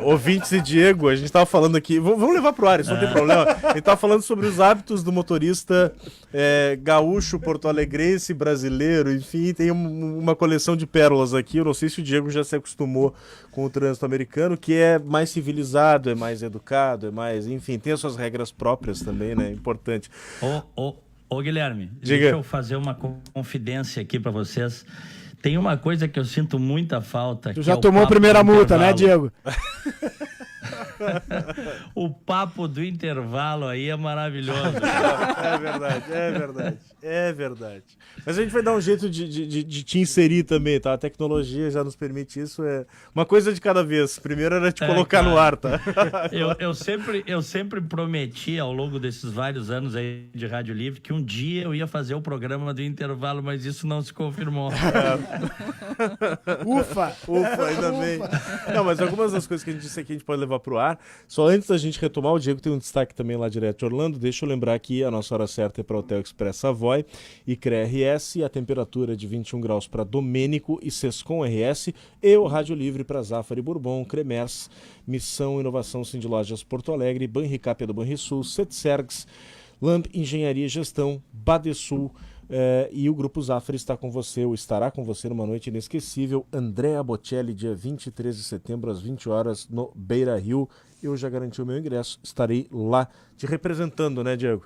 Ouvintes e Diego, a gente tava falando aqui, vamos levar pro ar, isso não tem problema. A gente tava falando sobre os hábitos do motorista gaúcho, porto-alegrense, brasileiro, enfim, tem uma coleção de pérolas aqui. Eu não sei se o Diego já se acostumou com o trânsito americano, que é mais civilizado, é mais educado, é mais, enfim, tem as suas regras próprias também, né? Importante. Ô Guilherme, Diga. deixa eu fazer uma confidência aqui pra vocês. Tem uma coisa que eu sinto muita falta. Tu já tomou a primeira multa, né, Diego? O papo do intervalo aí é maravilhoso. É verdade. Mas a gente vai dar um jeito de te inserir também, tá? A tecnologia já nos permite isso. É uma coisa de cada vez. Primeiro era te colocar no ar, tá? Eu sempre prometi ao longo desses vários anos aí de Rádio Livre que um dia eu ia fazer o programa do intervalo, mas isso não se confirmou. Ufa, ainda bem. Não, mas algumas das coisas que a gente disse aqui a gente pode levar pro ar. Só antes da gente retomar, o Diego tem um destaque também lá direto de Orlando. Deixa eu lembrar que a nossa hora certa é para Hotel Express Savoy e CREA-RS, a temperatura é de 21 graus para Domênico e Sescom RS, e o Rádio Livre para Zafari Bourbon, Cremers, Missão Inovação Cindy Lojas Porto Alegre, Banricape do Banrisul, Setsergs, Lamp Engenharia e Gestão, Badesul, e o Grupo Zafari está com você, ou estará com você numa noite inesquecível. Andrea Bocelli, dia 23 de setembro, às 20 horas, no Beira Rio. Eu já garanti o meu ingresso, estarei lá te representando, né, Diego?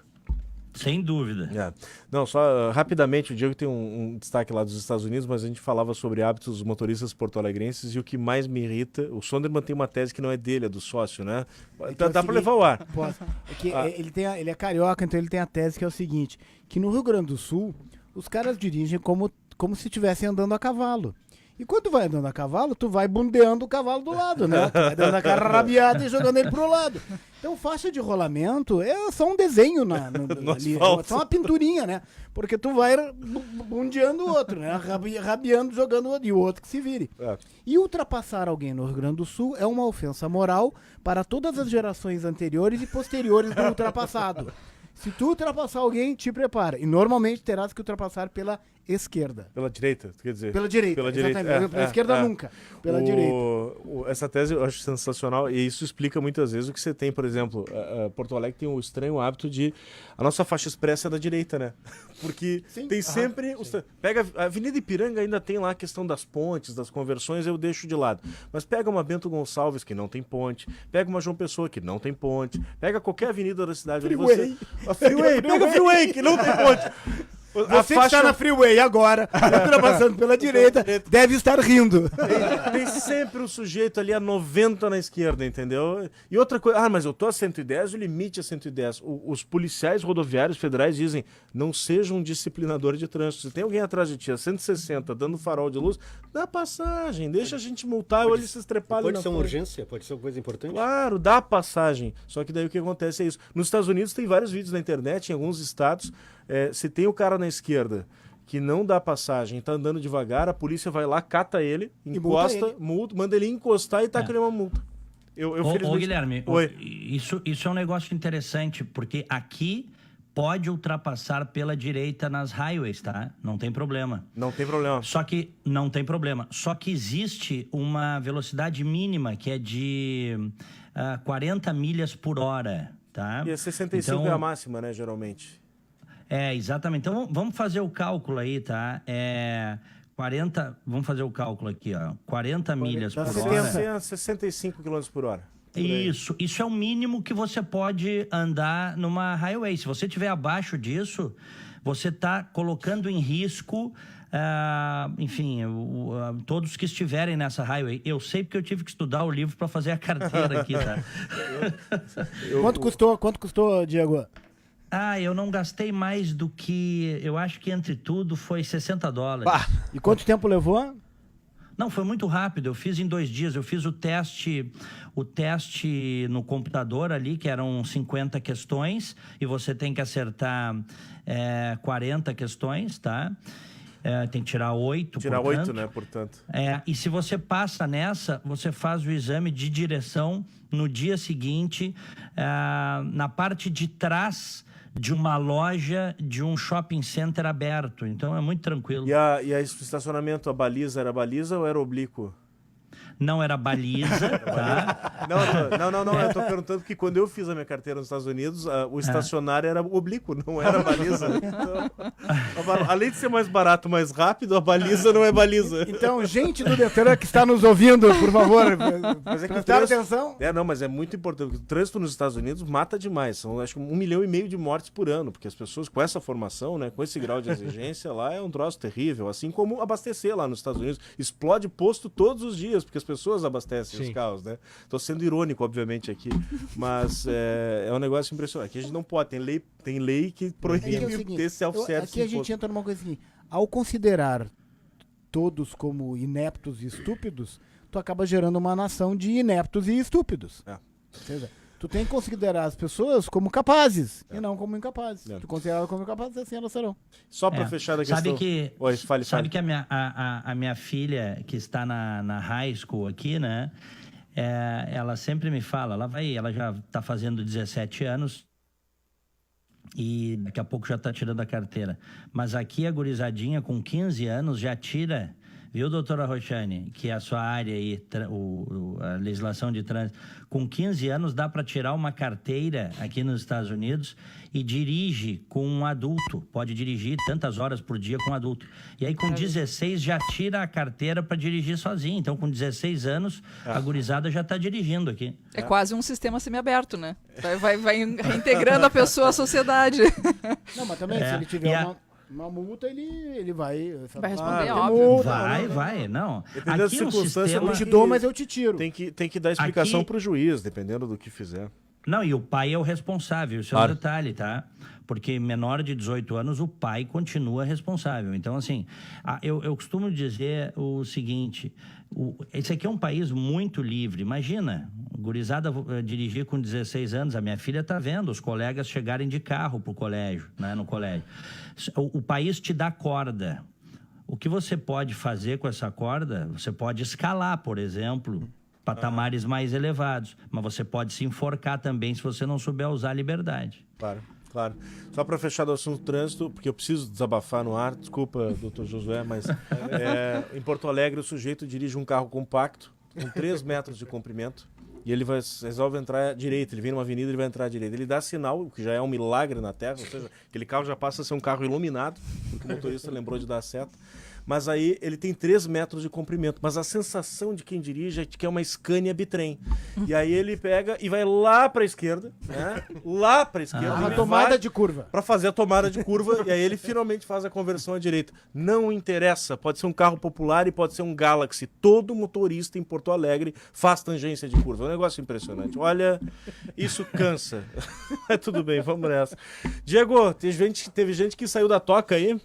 Sem dúvida. Não, só rapidamente, o Diego tem um destaque lá dos Estados Unidos, mas a gente falava sobre hábitos dos motoristas porto-alegrenses, e o que mais me irrita, o Sonderman tem uma tese que não é dele, é do sócio, né? Dá pra levar o ar. Posso. Ele é carioca, então ele tem a tese que é o seguinte, que no Rio Grande do Sul, os caras dirigem como se estivessem andando a cavalo. E quando tu vai andando a cavalo, tu vai bundeando o cavalo do lado, né? Tu vai dando a cara rabiada e jogando ele pro lado. Então, faixa de rolamento é só um desenho ali, é só uma pinturinha, né? Porque tu vai bundeando o outro, né? Rabiando, jogando o outro, e o outro que se vire. E ultrapassar alguém no Rio Grande do Sul é uma ofensa moral para todas as gerações anteriores e posteriores do ultrapassado. Se tu ultrapassar alguém, te prepara. E normalmente terás que ultrapassar pela esquerda. Pela direita, quer dizer? Pela direita, exatamente. Pela esquerda nunca. Pela direita. Essa tese eu acho sensacional, e isso explica muitas vezes o que você tem, por exemplo, Porto Alegre tem o estranho hábito de... A nossa faixa expressa é da direita, né? Porque tem sempre... Pega a Avenida Ipiranga, ainda tem lá a questão das pontes, das conversões, eu deixo de lado. Mas pega uma Bento Gonçalves, que não tem ponte, pega uma João Pessoa, que não tem ponte, pega qualquer avenida da cidade onde você... Pega o Freeway, que não tem ponte. Você que está na Freeway agora, ultrapassando pela direita, deve estar rindo. Tem sempre o sujeito ali a 90 na esquerda, entendeu? E outra coisa, mas eu tô a 110, o limite é 110. Os policiais rodoviários federais dizem, não seja um disciplinador de trânsito. Se tem alguém atrás de ti a 160, dando farol de luz, dá passagem, deixa a gente multar, ou ele se estrepar ali. Pode ser uma urgência, pode ser uma coisa importante. Claro, dá passagem. Só que daí o que acontece é isso. Nos Estados Unidos tem vários vídeos na internet, em alguns estados, se tem o cara na esquerda que não dá passagem, tá andando devagar, a polícia vai lá, cata ele, encosta, multa, manda ele encostar e taca ele uma multa. Ô Guilherme, isso é um negócio interessante, porque aqui pode ultrapassar pela direita nas highways, tá? Não tem problema. Não tem problema. Não tem problema. Só que existe uma velocidade mínima que é de 40 milhas por hora, tá? E a 65 então, é a máxima, né, geralmente. Exatamente. Então vamos fazer o cálculo aí, tá? 40, vamos fazer o cálculo aqui, ó. 40 milhas por hora. 65 km por hora. Isso é o mínimo que você pode andar numa highway. Se você estiver abaixo disso, você está colocando em risco, todos que estiverem nessa highway. Eu sei porque eu tive que estudar o livro para fazer a carteira aqui, tá? Quanto custou, Diego? Eu não gastei mais do que... Eu acho que entre tudo foi $60. E quanto tempo levou? Não, foi muito rápido. Eu fiz em 2 dias. Eu fiz o teste no computador ali, que eram 50 questões, e você tem que acertar 40 questões, tá? Tem que tirar 8, Tirar 8, né, portanto. E se você passa nessa, você faz o exame de direção no dia seguinte, na parte de trás de uma loja de um shopping center aberto. Então é muito tranquilo. E estacionamento, a baliza era baliza ou era oblíquo? não era baliza, tá? Não, eu tô perguntando que quando eu fiz a minha carteira nos Estados Unidos, o estacionário era oblíquo, não era baliza. Então, além de ser mais barato, mais rápido, a baliza não é baliza. Então, gente do Detran que está nos ouvindo, por favor, Mas é que prestar atenção. Mas é muito importante, porque o trânsito nos Estados Unidos mata demais. São, acho que 1,5 milhão de mortes por ano, porque as pessoas com essa formação, né, com esse grau de exigência lá, é um troço terrível. Assim como abastecer lá nos Estados Unidos. Explode posto todos os dias, porque as pessoas abastecem os carros, né? Tô sendo irônico, obviamente, aqui, mas é um negócio impressionante. Aqui a gente não pode, tem lei que proíbe ter self-service. Aqui a gente entra numa coisa assim, ao considerar todos como ineptos e estúpidos, tu acaba gerando uma nação de ineptos e estúpidos. Ou seja, tu tem que considerar as pessoas como capazes e não como incapazes. Tu considera elas como incapazes, assim elas serão. Só para fechar a questão... Sabe que a minha filha, que está na high school aqui, né? Ela sempre me fala, ela já está fazendo 17 anos e daqui a pouco já está tirando a carteira. Mas aqui a gurizadinha com 15 anos já tira... Viu, doutora Roxane, que a sua área aí, a legislação de trânsito, com 15 anos dá para tirar uma carteira aqui nos Estados Unidos e dirige com um adulto. Pode dirigir tantas horas por dia com um adulto. E aí com 16 já tira a carteira para dirigir sozinho. Então com 16 anos a gurizada já está dirigindo aqui. É quase um sistema semiaberto, né? Vai reintegrando a pessoa à sociedade. Não, mas também se ele tiver uma multa, ele vai responder, óbvio. Vai, não. Dependendo aqui da circunstância, eu te dou, mas eu te tiro. Tem que dar explicação pro juiz, dependendo do que fizer. Não, e o pai é o responsável, isso é um detalhe, tá? Porque menor de 18 anos, o pai continua responsável. Então, assim, eu costumo dizer o seguinte, esse aqui é um país muito livre. Imagina, gurizada dirigir com 16 anos, a minha filha tá vendo os colegas chegarem de carro pro colégio, né, no colégio. O país te dá corda. O que você pode fazer com essa corda? Você pode escalar, por exemplo, patamares mais elevados. Mas você pode se enforcar também se você não souber usar a liberdade. Claro. Só para fechar do assunto trânsito, porque eu preciso desabafar no ar, desculpa, doutor Josué, mas em Porto Alegre o sujeito dirige um carro compacto, com 3 metros de comprimento, e ele resolve entrar à direita, ele vem numa avenida e vai entrar à direita. Ele dá sinal, o que já é um milagre na Terra, ou seja, aquele carro já passa a ser um carro iluminado, porque o motorista lembrou de dar seta. Mas aí ele tem 3 metros de comprimento. Mas a sensação de quem dirige é que é uma Scania bitrem. E aí ele pega e vai lá para a esquerda, né? Lá para a esquerda. Uma tomada de curva. Para fazer a tomada de curva. E aí ele finalmente faz a conversão à direita. Não interessa. Pode ser um carro popular e pode ser um Galaxy. Todo motorista em Porto Alegre faz tangência de curva. É um negócio impressionante. Olha, isso cansa. Tudo bem, vamos nessa. Diego, teve gente que saiu da toca aí?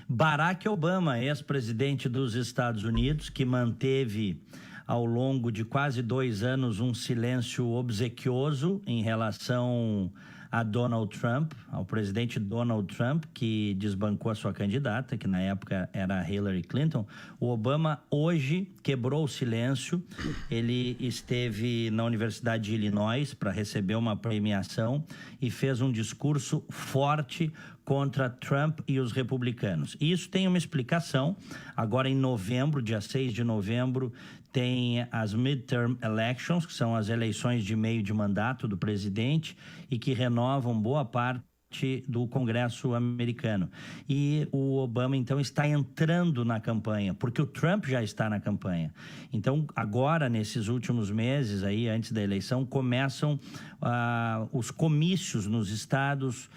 Barack Obama, ex-presidente dos Estados Unidos, que manteve ao longo de quase 2 anos um silêncio obsequioso em relação a Donald Trump, ao presidente Donald Trump, que desbancou a sua candidata, que na época era Hillary Clinton. O Obama hoje quebrou o silêncio. Ele esteve na Universidade de Illinois para receber uma premiação e fez um discurso forte contra Trump e os republicanos. E isso tem uma explicação. Agora em novembro, dia 6 de novembro, tem as midterm elections, que são as eleições de meio de mandato do presidente e que renovam boa parte do Congresso americano. E o Obama, então, está entrando na campanha, porque o Trump já está na campanha. Então, agora, nesses últimos meses, aí, antes da eleição, começam os comícios nos estados,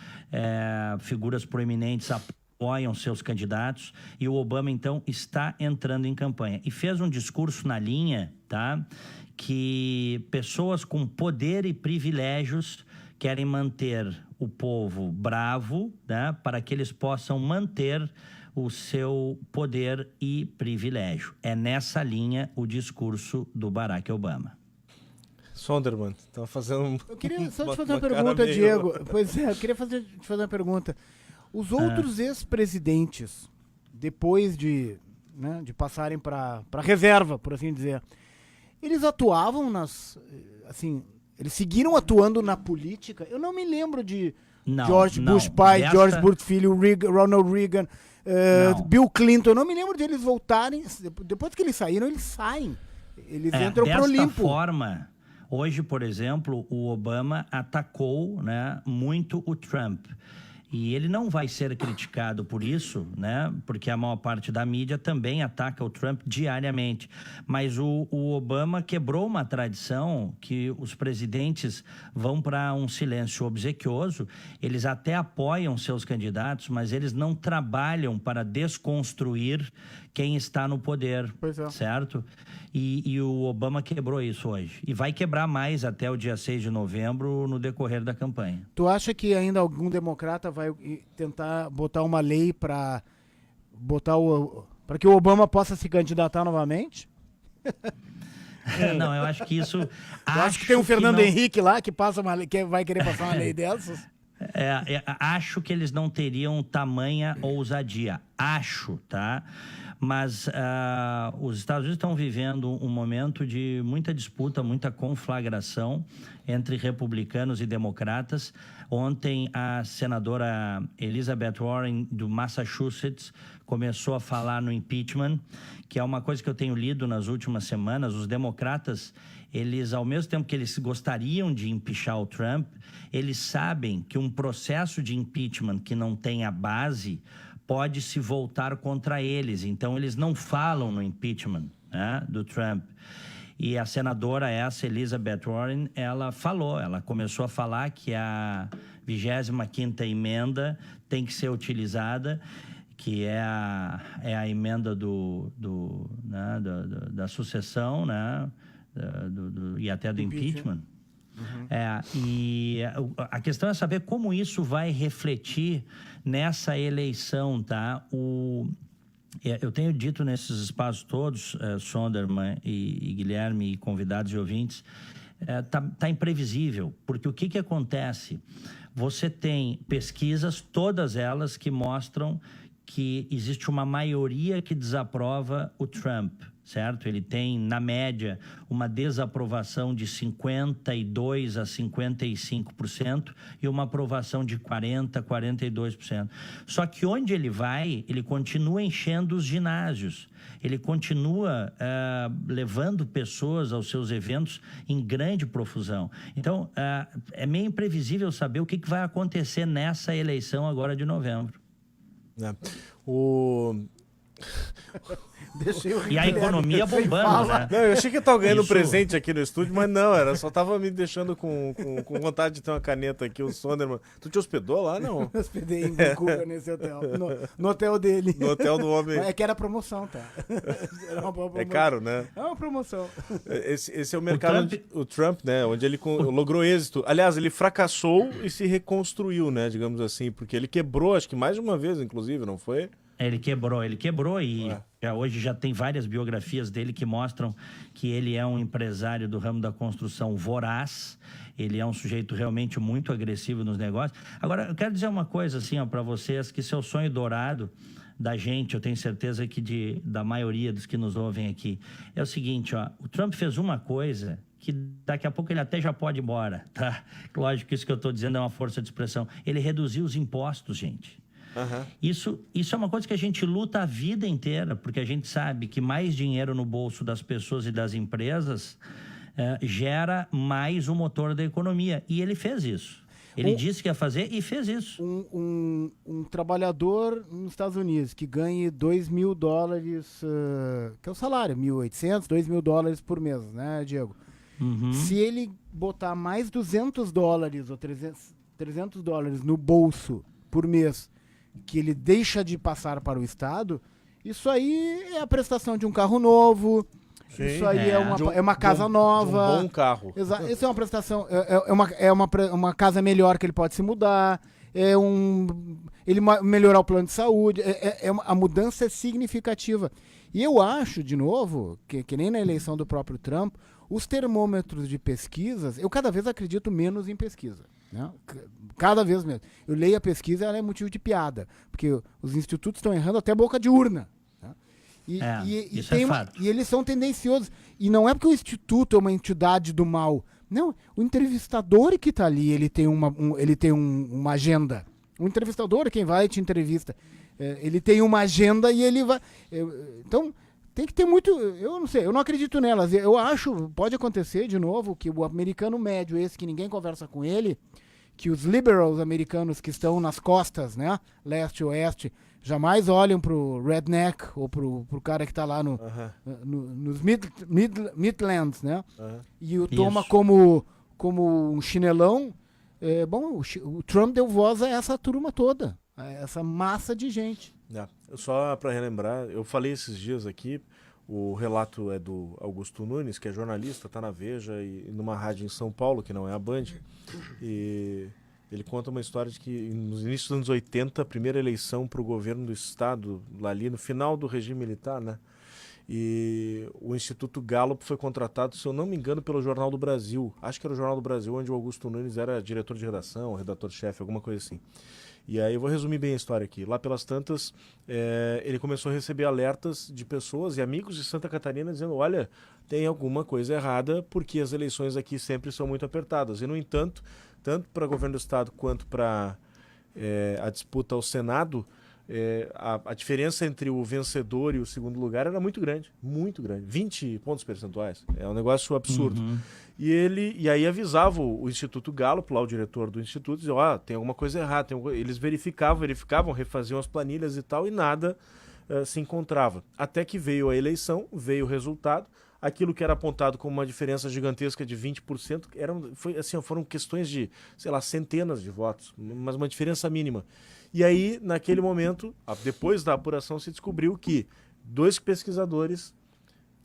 figuras proeminentes apoiam seus candidatos, e o Obama, então, está entrando em campanha. E fez um discurso na linha, tá? Que pessoas com poder e privilégios querem manter o povo bravo, né, para que eles possam manter o seu poder e privilégio. É nessa linha o discurso do Barack Obama. Sonderman, estava fazendo Eu queria só te fazer uma pergunta, Diego. Pois é, eu queria te fazer uma pergunta. Os outros ex-presidentes, depois de passarem para reserva, por assim dizer, eles atuavam eles seguiram atuando na política? Eu não me lembro de George Bush pai, George Bush filho, Ronald Reagan, Bill Clinton. Eu não me lembro de eles voltarem. Depois que eles saíram, eles saem. Eles entram pro desta limpo. forma, hoje, por exemplo, o Obama atacou, né, muito o Trump. E ele não vai ser criticado por isso, né? Porque a maior parte da mídia também ataca o Trump diariamente. Mas o Obama quebrou uma tradição que os presidentes vão para um silêncio obsequioso. Eles até apoiam seus candidatos, mas eles não trabalham para desconstruir quem está no poder, Pois é. certo? E o Obama quebrou isso hoje. E vai quebrar mais até o dia 6 de novembro no decorrer da campanha. Tu acha que ainda algum democrata vai tentar botar uma lei para que o Obama possa se candidatar novamente? Não, eu acho que isso... Eu acho que tem um Fernando não- Henrique lá que vai querer passar uma lei dessas. Acho que eles não teriam tamanha ousadia. Acho, tá? Mas os Estados Unidos estão vivendo um momento de muita disputa, muita conflagração entre republicanos e democratas. Ontem, a senadora Elizabeth Warren, do Massachusetts, começou a falar no impeachment, que é uma coisa que eu tenho lido nas últimas semanas. Os democratas, eles, ao mesmo tempo que eles gostariam de impeachar o Trump, eles sabem que um processo de impeachment que não tenha base pode se voltar contra eles. Então, eles não falam no impeachment, né, do Trump. E a senadora Elizabeth Warren, ela começou a falar que a 25ª emenda tem que ser utilizada, que é a emenda né, da sucessão, né, e até do impeachment. E a questão é saber como isso vai refletir nessa eleição, tá? Eu tenho dito nesses espaços todos, Sonderman e Guilherme, e convidados e ouvintes, tá imprevisível, porque o que acontece? Você tem pesquisas, todas elas, que mostram que existe uma maioria que desaprova o Trump, certo? Ele tem, na média, uma desaprovação de 52% a 55% e uma aprovação de 40% a 42%. Só que onde ele vai, ele continua enchendo os ginásios. Ele continua levando pessoas aos seus eventos em grande profusão. Então, é meio imprevisível saber o que vai acontecer nessa eleição agora de novembro. E a economia bombando, né? Não, eu achei que eu tava ganhando Isso. presente aqui no estúdio, mas não, só tava me deixando com vontade de ter uma caneta aqui, o Sonderman. Tu te hospedou lá, não? Eu hospedei em Vancouver nesse hotel. No hotel dele. No hotel do homem. É que era promoção, tá? Era uma boa promoção. É caro, né? É uma promoção. Esse é o mercado o Trump, né? Onde ele logrou êxito. Aliás, ele fracassou e se reconstruiu, né? Digamos assim, porque ele quebrou, acho que mais de uma vez, inclusive, não foi? Ele quebrou e hoje já tem várias biografias dele que mostram que ele é um empresário do ramo da construção voraz, ele é um sujeito realmente muito agressivo nos negócios. Agora, eu quero dizer uma coisa assim, para vocês, que esse é o sonho dourado da gente, eu tenho certeza que da maioria dos que nos ouvem aqui, é o seguinte, o Trump fez uma coisa que daqui a pouco ele até já pode ir embora, tá? Lógico que isso que eu estou dizendo é uma força de expressão. Ele reduziu os impostos, gente. Isso é uma coisa que a gente luta a vida inteira, porque a gente sabe que mais dinheiro no bolso das pessoas e das empresas gera mais o motor da economia. E ele fez isso. Ele disse que ia fazer e fez isso. Um trabalhador nos Estados Unidos que ganhe $2.000, que é o salário, 1.800, $2.000 por mês, né, Diego? Se ele botar mais $200 ou $300 no bolso por mês, que ele deixa de passar para o Estado, isso aí é a prestação de um carro novo, Sim. isso aí é uma casa nova. De um bom carro. Exato. Isso é uma prestação, uma casa melhor que ele pode se mudar, ele melhorar o plano de saúde, a mudança é significativa. E eu acho, de novo, que nem na eleição do próprio Trump, os termômetros de pesquisas, eu cada vez acredito menos em pesquisa. Né? Cada vez menos. Eu leio a pesquisa, ela é motivo de piada, porque os institutos estão errando até boca de urna. Né? Isso é fato. E eles são tendenciosos. E não é porque o instituto é uma entidade do mal. Não, o entrevistador que está ali, ele tem uma agenda. O entrevistador é quem vai e te entrevista. Ele tem uma agenda e ele vai... Então, tem que ter muito... Eu não sei, eu não acredito nelas. Eu acho, pode acontecer de novo, que o americano médio, esse que ninguém conversa com ele, que os liberals americanos que estão nas costas, né, leste e oeste, jamais olham pro redneck ou pro cara que tá lá nos Midlands, né? E o toma como um chinelão. Bom, o Trump deu voz a essa turma toda, a essa massa de gente. Só para relembrar, eu falei esses dias aqui, o relato é do Augusto Nunes, que é jornalista, tá na Veja e numa rádio em São Paulo, que não é a Band, e ele conta uma história de que nos inícios dos anos 80, a primeira eleição para o governo do estado, lá ali no final do regime militar, né? E o Instituto Gallup foi contratado, se eu não me engano, pelo Jornal do Brasil. Acho que era o Jornal do Brasil, onde o Augusto Nunes era diretor de redação, redator-chefe, alguma coisa assim. E aí eu vou resumir bem a história aqui. Lá pelas tantas, ele começou a receber alertas de pessoas e amigos de Santa Catarina dizendo, olha, tem alguma coisa errada porque as eleições aqui sempre são muito apertadas. E, no entanto, tanto para o governo do estado quanto para a disputa ao Senado, a diferença entre o vencedor e o segundo lugar era muito grande, 20 pontos percentuais. É um negócio absurdo. E aí avisava o Instituto Gallup, lá o diretor do Instituto, dizia, tem alguma coisa errada. Eles verificavam, refaziam as planilhas e tal, e nada se encontrava. Até que veio a eleição, veio o resultado, aquilo que era apontado como uma diferença gigantesca de 20%, foram questões de, sei lá, centenas de votos, mas uma diferença mínima. E aí, naquele momento, depois da apuração, se descobriu que 2 pesquisadores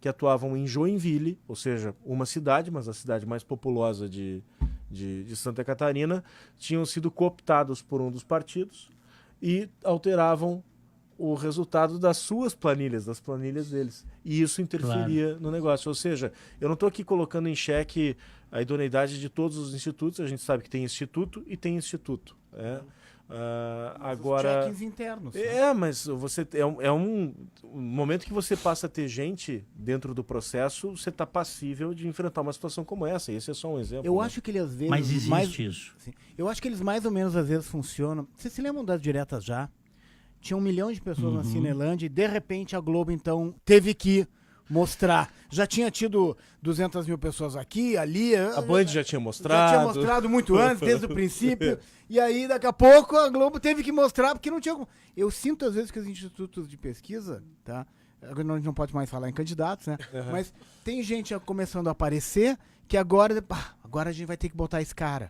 que atuavam em Joinville, ou seja, uma cidade, mas a cidade mais populosa de Santa Catarina, tinham sido cooptados por um dos partidos e alteravam o resultado das suas planilhas, das planilhas deles. E isso interferia no negócio. Ou seja, eu não estou aqui colocando em xeque a idoneidade de todos os institutos, a gente sabe que tem instituto e tem instituto. Agora, check-ins internos. Mas você um momento que você passa a ter gente dentro do processo, você está passível de enfrentar uma situação como essa. Esse é só um exemplo. Eu acho que ele às vezes... Mas existe isso. Sim, eu acho que eles mais ou menos às vezes funcionam. Vocês se lembram das diretas já? Tinha 1 milhão de pessoas na Cinelândia e de repente a Globo então teve que mostrar. Já tinha tido 200 mil pessoas aqui, ali. A Band já tinha mostrado. Já tinha mostrado muito antes, desde o princípio. E aí, daqui a pouco, a Globo teve que mostrar, porque não tinha como. Eu sinto, às vezes, que os institutos de pesquisa, tá? Agora a gente não pode mais falar em candidatos, né? Mas tem gente começando a aparecer que agora a gente vai ter que botar esse cara,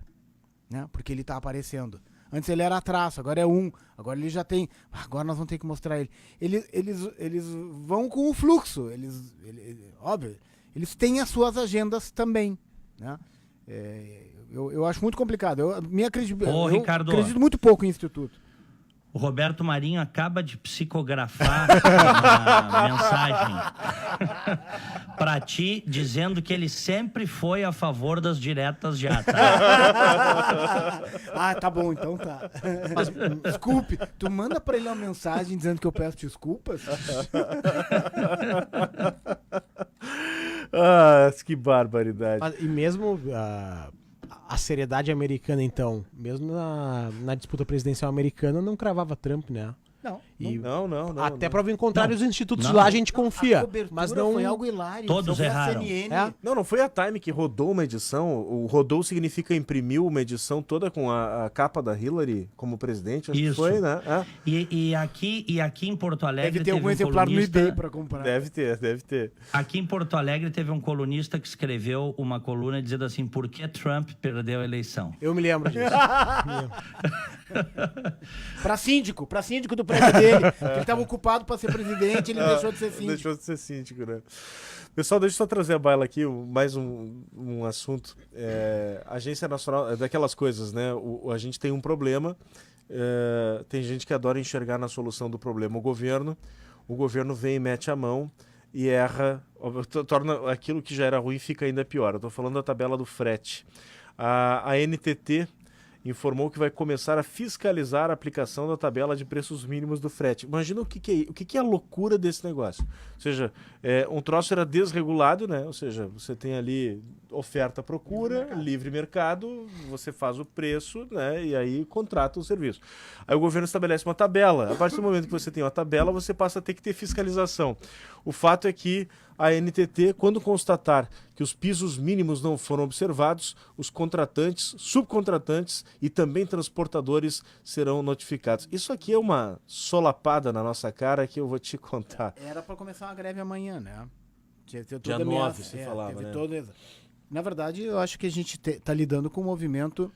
né? Porque ele tá aparecendo. Antes ele era traço, agora é agora ele já tem, agora nós vamos ter que mostrar ele. Eles vão com o fluxo, óbvio, eles têm as suas agendas também, né? Eu acho muito complicado, eu acredito muito pouco em instituto. O Roberto Marinho acaba de psicografar uma mensagem para ti, dizendo que ele sempre foi a favor das diretas já, tá? Tá bom, então tá. Mas, desculpe, tu manda para ele uma mensagem dizendo que eu peço desculpas? Que barbaridade. E mesmo a seriedade americana, então, mesmo na disputa presidencial americana, não cravava Trump, né? Não. Até prova em contrário, os institutos lá a gente confia. Mas não foi algo hilário. Todos erraram. Não foi a Time que rodou uma edição. O rodou significa imprimiu uma edição toda com a capa da Hillary como presidente. Acho que foi, né? E aqui em Porto Alegre deve ter algum exemplar no eBay para comprar. Deve ter. Aqui em Porto Alegre teve um colunista que escreveu uma coluna dizendo assim, por que Trump perdeu a eleição? Eu me lembro disso. Para síndico do prédio dele, ele estava ocupado para ser presidente, ele deixou de ser síndico. Deixou de ser síndico, né? Pessoal, deixa eu só trazer a baila aqui, mais um assunto. Agência Nacional, é daquelas coisas, né? A gente tem um problema, tem gente que adora enxergar na solução do problema o governo vem e mete a mão e erra, torna aquilo que já era ruim fica ainda pior. Eu estou falando da tabela do frete. A NTT informou que vai começar a fiscalizar a aplicação da tabela de preços mínimos do frete. Imagina o que é a loucura desse negócio. Ou seja, um troço era desregulado, né? Ou seja, você tem ali oferta, procura, livre mercado, você faz o preço, né? E aí contrata o serviço. Aí o governo estabelece uma tabela. A partir do momento que você tem uma tabela, você passa a ter que ter fiscalização. O fato é que a NTT, quando constatar que os pisos mínimos não foram observados, os contratantes, subcontratantes e também transportadores serão notificados. Isso aqui é uma solapada na nossa cara que eu vou te contar. Era para começar uma greve amanhã, né? Dia 9 se falava, né? Na verdade, eu acho que a gente está lidando com um movimento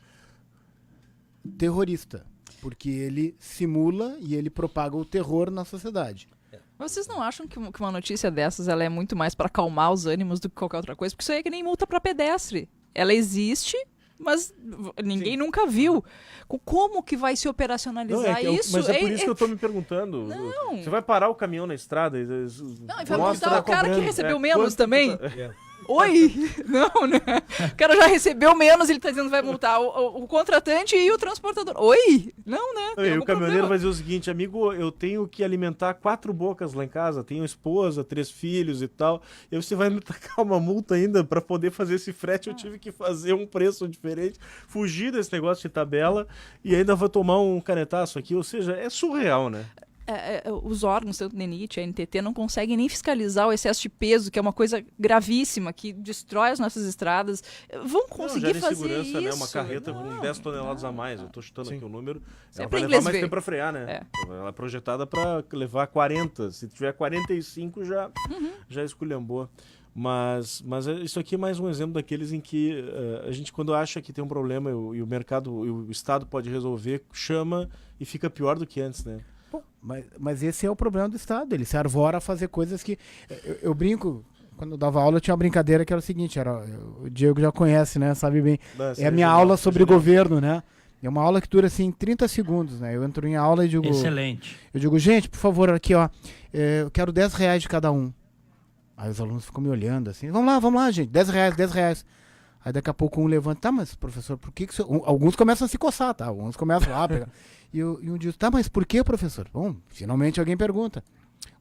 terrorista, porque ele simula e ele propaga o terror na sociedade. Mas vocês não acham que uma notícia dessas ela é muito mais para acalmar os ânimos do que qualquer outra coisa? Porque isso aí é que nem multa para pedestre. Ela existe, mas ninguém nunca viu. Como que vai se operacionalizar isso? Mas é por isso que eu estou me perguntando. Não. Você vai parar o caminhão na estrada? Não, e vai multar o cara que recebeu menos também? Oi? Não, né? O cara já recebeu menos, ele tá dizendo que vai multar o contratante e o transportador. Oi? Não, né? E o caminhoneiro vai dizer o seguinte: amigo, eu tenho que alimentar 4 bocas lá em casa, tenho esposa, 3 filhos e tal, e você vai me tacar uma multa ainda para poder fazer esse frete. Eu tive que fazer um preço diferente, fugir desse negócio de tabela e ainda vou tomar um canetaço aqui. Ou seja, é surreal, né? Os órgãos, tanto o DENIT, a NTT, não conseguem nem fiscalizar o excesso de peso, que é uma coisa gravíssima, que destrói as nossas estradas. Vão conseguir fazer segurança, isso? Né? Uma carreta com 10 toneladas a mais. Eu estou chutando aqui o número. Ela Sempre vai levar mais tempo para frear, né? Ela é projetada para levar 40. Se tiver 45, já esculhambou. Mas isso aqui é mais um exemplo daqueles em que a gente, quando acha que tem um problema e o mercado, e o Estado pode resolver, chama e fica pior do que antes, né? Mas esse é o problema do Estado, ele se arvora a fazer coisas que... Eu brinco, quando eu dava aula eu tinha uma brincadeira que era o seguinte, o Diego já conhece, né, sabe bem, é a minha aula sobre governo, né? É uma aula que dura assim 30 segundos, né? Eu entro em aula e digo... Excelente. Eu digo, gente, por favor, aqui ó, eu quero R$10 de cada um. Aí os alunos ficam me olhando assim, vamos lá, gente, R$10. Aí daqui a pouco um levanta, tá, mas professor, por que alguns começam a se coçar, tá? Alguns começam a pegar. E um diz, tá, mas por que, professor? Bom, finalmente alguém pergunta.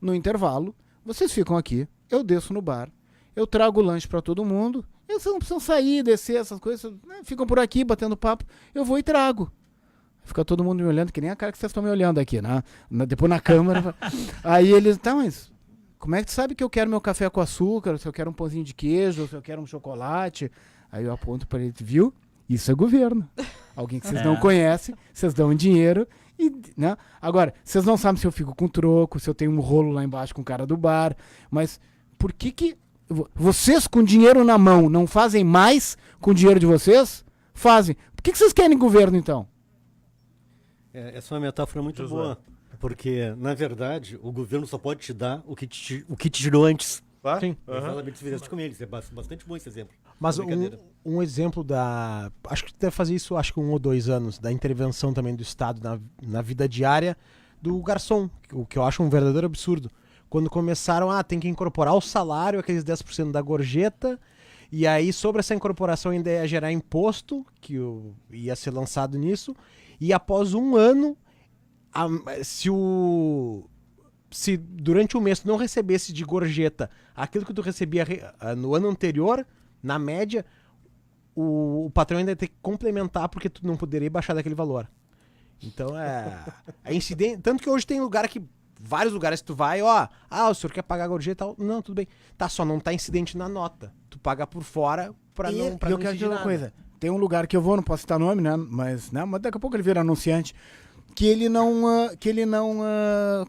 No intervalo, vocês ficam aqui, eu desço no bar, eu trago o lanche para todo mundo, eles não precisam sair, descer, essas coisas, né? Ficam por aqui batendo papo, eu vou e trago. Fica todo mundo me olhando, que nem a cara que vocês estão me olhando aqui, né? Depois na câmera. Aí eles, tá, mas como é que tu sabe que eu quero meu café com açúcar, se eu quero um pãozinho de queijo, se eu quero um chocolate? Aí eu aponto para ele, viu? Isso é governo. Alguém que vocês não conhecem, vocês dão dinheiro e, né? Agora, vocês não sabem se eu fico com troco, se eu tenho um rolo lá embaixo com o cara do bar, mas por que vocês com dinheiro na mão não fazem mais com o dinheiro de vocês? Fazem. Por que vocês querem governo, então? Essa é uma metáfora muito boa, porque, na verdade, o governo só pode te dar o que te tirou antes. Sim. Exatamente, se fizesse com eles. É bastante bom esse exemplo. Mas um exemplo da... Acho que deve fazer isso, 1 ou 2 anos, da intervenção também do Estado na vida diária do garçom, o que eu acho um verdadeiro absurdo. Quando começaram, tem que incorporar o salário, aqueles 10% da gorjeta, e aí sobre essa incorporação ainda ia gerar imposto, que ia ser lançado nisso, e após 1 ano, se durante um mês tu não recebesse de gorjeta aquilo que tu recebia no ano anterior, na média, o patrão ainda ia ter que complementar porque tu não poderia baixar daquele valor. Então é incidente. Tanto que hoje tem vários lugares que tu vai, o senhor quer pagar a gorjeta e tal. Não, tudo bem. Tá, só não tá incidente na nota. Tu paga por fora pra não incidir. Eu quero dizer uma coisa. Tem um lugar que eu vou, não posso citar nome, né? Mas daqui a pouco ele vira anunciante. Que ele não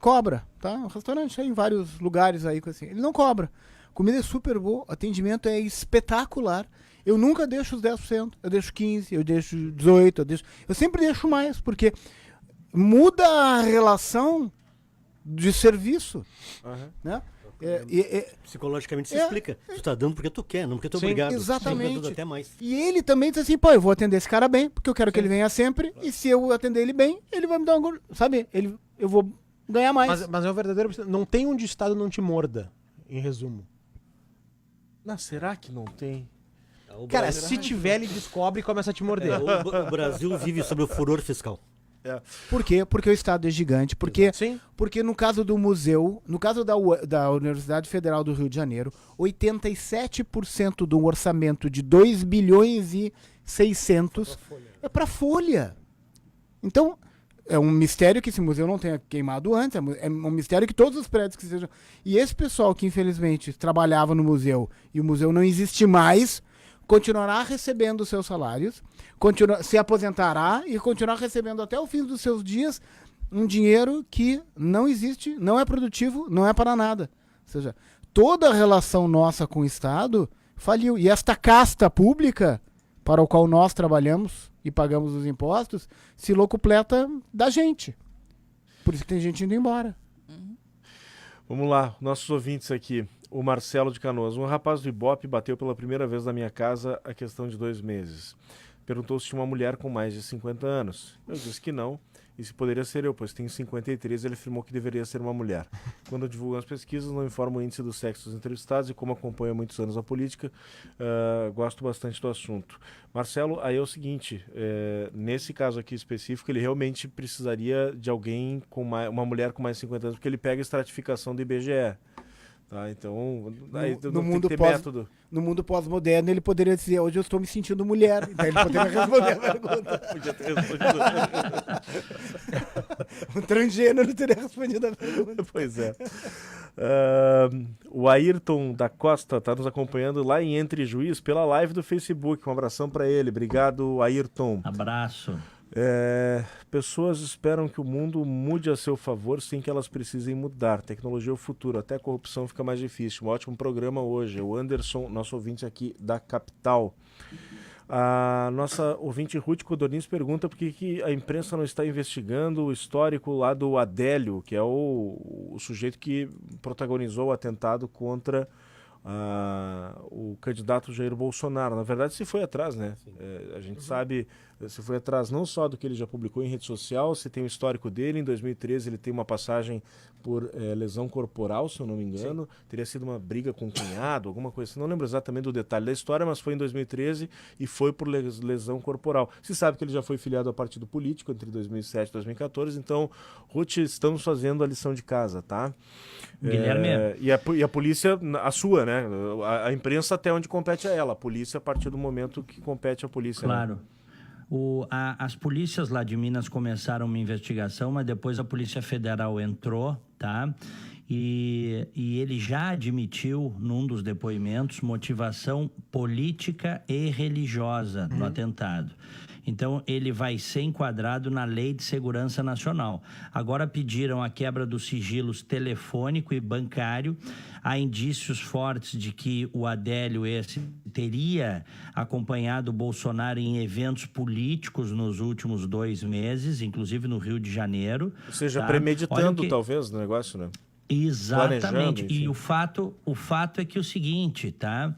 cobra, tá? Um restaurante aí em vários lugares aí, assim. Ele não cobra. Comida é super boa, atendimento é espetacular. Eu nunca deixo os 10%, eu deixo 15%, eu deixo 18%, eu sempre deixo mais, porque muda a relação de serviço, né? Psicologicamente se explica. Tu tá dando porque tu quer, não porque tu é obrigado. Exatamente. Tu até mais. E ele também diz assim, eu vou atender esse cara bem, porque eu quero que ele venha sempre, e se eu atender ele bem, ele vai me dar sabe? Eu vou ganhar mais. Mas é o verdadeiro... Não tem onde o Estado não te morda, em resumo. Será que não tem? Cara, se tiver, ele descobre e começa a te morder. O Brasil vive sob o furor fiscal. Por quê? Porque o Estado é gigante. Porque no caso do museu, no caso da Universidade Federal do Rio de Janeiro, 87% do orçamento de 2 bilhões e 600 é para folha. Então, é um mistério que esse museu não tenha queimado antes, é um mistério que todos os prédios que sejam... E esse pessoal que, infelizmente, trabalhava no museu e o museu não existe mais, continuará recebendo os seus salários, se aposentará e continuará recebendo até o fim dos seus dias um dinheiro que não existe, não é produtivo, não é para nada. Ou seja, toda a relação nossa com o Estado faliu. E esta casta pública, para o qual nós trabalhamos e pagamos os impostos, se locupleta da gente. Por isso que tem gente indo embora. Vamos lá, nossos ouvintes aqui. O Marcelo de Canoas. Um rapaz do Ibope bateu pela primeira vez na minha casa há questão de 2 meses. Perguntou se tinha uma mulher com mais de 50 anos. Eu disse que não, e se poderia ser eu, pois tenho 53, ele afirmou que deveria ser uma mulher. Quando divulgam as pesquisas, não informam o índice do sexo dos entrevistados, e como acompanho há muitos anos a política, gosto bastante do assunto. Marcelo, aí é o seguinte, nesse caso aqui específico, ele realmente precisaria de alguém com uma mulher com mais de 50 anos, porque ele pega a estratificação do IBGE. Tá, então, aí no mundo pós-moderno, ele poderia dizer: hoje eu estou me sentindo mulher. Então ele poderia responder a pergunta. Podia ter respondido. Um transgênero teria respondido a pergunta. Pois é. O Ayrton da Costa está nos acompanhando lá em Entre Juiz pela live do Facebook. Um abração para ele. Obrigado, Ayrton. Abraço. Pessoas esperam que o mundo mude a seu favor sem que elas precisem mudar. Tecnologia é o futuro, até a corrupção fica mais difícil. Um ótimo programa hoje. O Anderson, nosso ouvinte aqui da capital. A nossa ouvinte Ruth Codornins pergunta por que a imprensa não está investigando o histórico lá do Adélio, que é o sujeito que protagonizou o atentado contra o candidato Jair Bolsonaro. Na verdade, se foi atrás, né? A gente sabe, se foi atrás não só do que ele já publicou em rede social, se tem o histórico dele. Em 2013 ele tem uma passagem por lesão corporal, se eu não me engano. Sim. Teria sido uma briga com o cunhado, alguma coisa assim. Não lembro exatamente do detalhe da história, mas foi em 2013 e foi por lesão corporal. Se sabe que ele já foi filiado ao partido político entre 2007 e 2014. Então, Ruth, estamos fazendo a lição de casa, tá? Guilherme. E a polícia, a sua, né? A imprensa até onde compete a ela. A polícia a partir do momento que compete à polícia. Claro. Né? As polícias lá de Minas começaram uma investigação, mas depois a Polícia Federal entrou, tá? E ele já admitiu, num dos depoimentos, motivação política e religiosa no atentado. Então, ele vai ser enquadrado na Lei de Segurança Nacional. Agora pediram a quebra dos sigilos telefônico e bancário. Há indícios fortes de que o Adélio teria acompanhado o Bolsonaro em eventos políticos nos últimos 2 meses, inclusive no Rio de Janeiro. Ou seja, tá? Premeditando talvez o negócio, né? Exatamente. E o fato é que o seguinte, tá?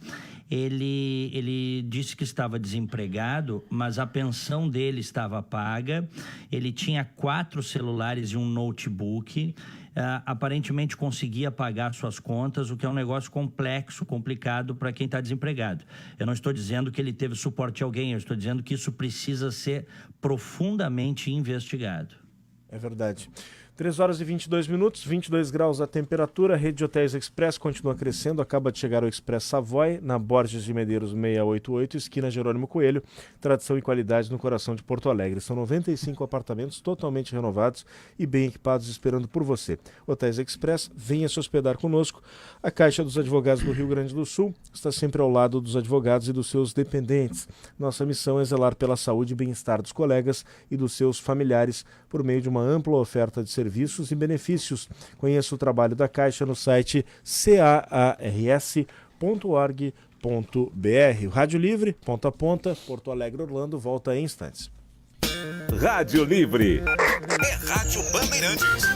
Ele disse que estava desempregado, mas a pensão dele estava paga. Ele tinha 4 celulares e um notebook. Aparentemente conseguia pagar suas contas, o que é um negócio complexo, complicado para quem está desempregado. Eu não estou dizendo que ele teve suporte de alguém, eu estou dizendo que isso precisa ser profundamente investigado. É verdade. 3 horas e 22 minutos, 22 graus a temperatura. A rede de hotéis Express continua crescendo. Acaba de chegar o Express Savoy, na Borges de Medeiros 688, esquina Jerônimo Coelho. Tradição e qualidade no coração de Porto Alegre. São 95 apartamentos totalmente renovados e bem equipados esperando por você. Hotéis Express, venha se hospedar conosco. A Caixa dos Advogados do Rio Grande do Sul está sempre ao lado dos advogados e dos seus dependentes. Nossa missão é zelar pela saúde e bem-estar dos colegas e dos seus familiares por meio de uma ampla oferta de serviços e benefícios. Conheça o trabalho da Caixa no site caars.org.br. Rádio Livre, ponta a ponta, Porto Alegre, Orlando, volta em instantes. Rádio Livre. É Rádio Bandeirantes.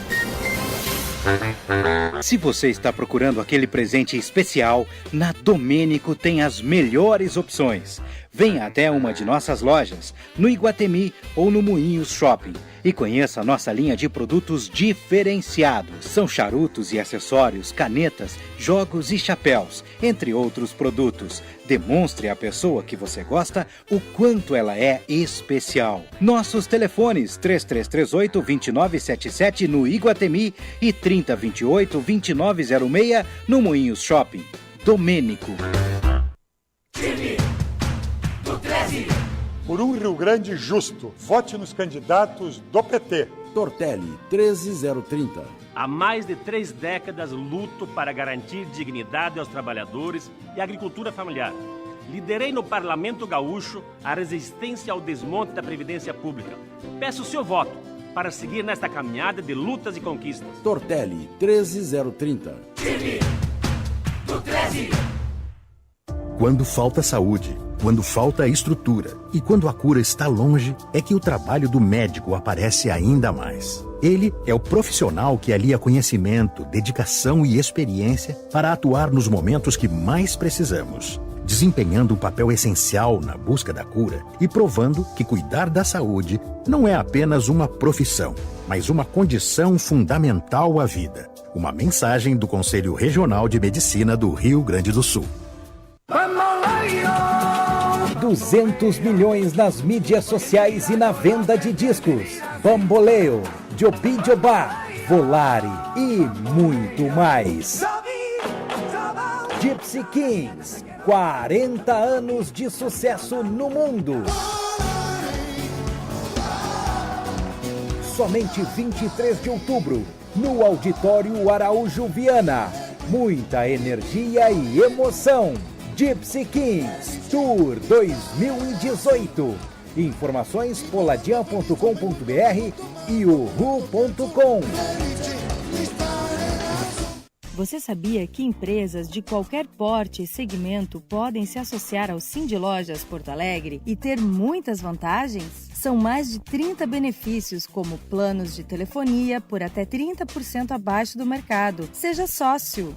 Se você está procurando aquele presente especial, na Domênico tem as melhores opções. Venha até uma de nossas lojas, no Iguatemi ou no Moinhos Shopping, e conheça a nossa linha de produtos diferenciados. São charutos e acessórios, canetas, jogos e chapéus, entre outros produtos. Demonstre à pessoa que você gosta o quanto ela é especial. Nossos telefones 3338-2977 no Iguatemi e 3028-2906 no Moinhos Shopping. Domênico. Por um Rio Grande justo, vote nos candidatos do PT. Tortelli, 13030. Há mais de 3 décadas luto para garantir dignidade aos trabalhadores e agricultura familiar. Liderei no Parlamento Gaúcho a resistência ao desmonte da Previdência Pública. Peço o seu voto para seguir nesta caminhada de lutas e conquistas. Tortelli, 13030. Time do 13. Quando falta saúde, quando falta estrutura e quando a cura está longe, é que o trabalho do médico aparece ainda mais. Ele é o profissional que alia conhecimento, dedicação e experiência para atuar nos momentos que mais precisamos, desempenhando um papel essencial na busca da cura e provando que cuidar da saúde não é apenas uma profissão, mas uma condição fundamental à vida. Uma mensagem do Conselho Regional de Medicina do Rio Grande do Sul. 200 milhões nas mídias sociais e na venda de discos. Bamboleo, Jobi Jobá, Volare e muito mais. Gypsy Kings, 40 anos de sucesso no mundo. Somente 23 de outubro, no Auditório Araújo Viana. Muita energia e emoção. Gypsy Kings Tour 2018. Informações poladian.com.br e uhu.com. Você sabia que empresas de qualquer porte e segmento podem se associar ao Cindy Lojas Porto Alegre e ter muitas vantagens? São mais de 30 benefícios, como planos de telefonia por até 30% abaixo do mercado. Seja sócio.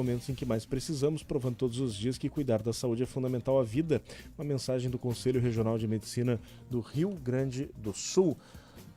momentos em que mais precisamos, provando todos os dias que cuidar da saúde é fundamental à vida. Uma mensagem do Conselho Regional de Medicina do Rio Grande do Sul.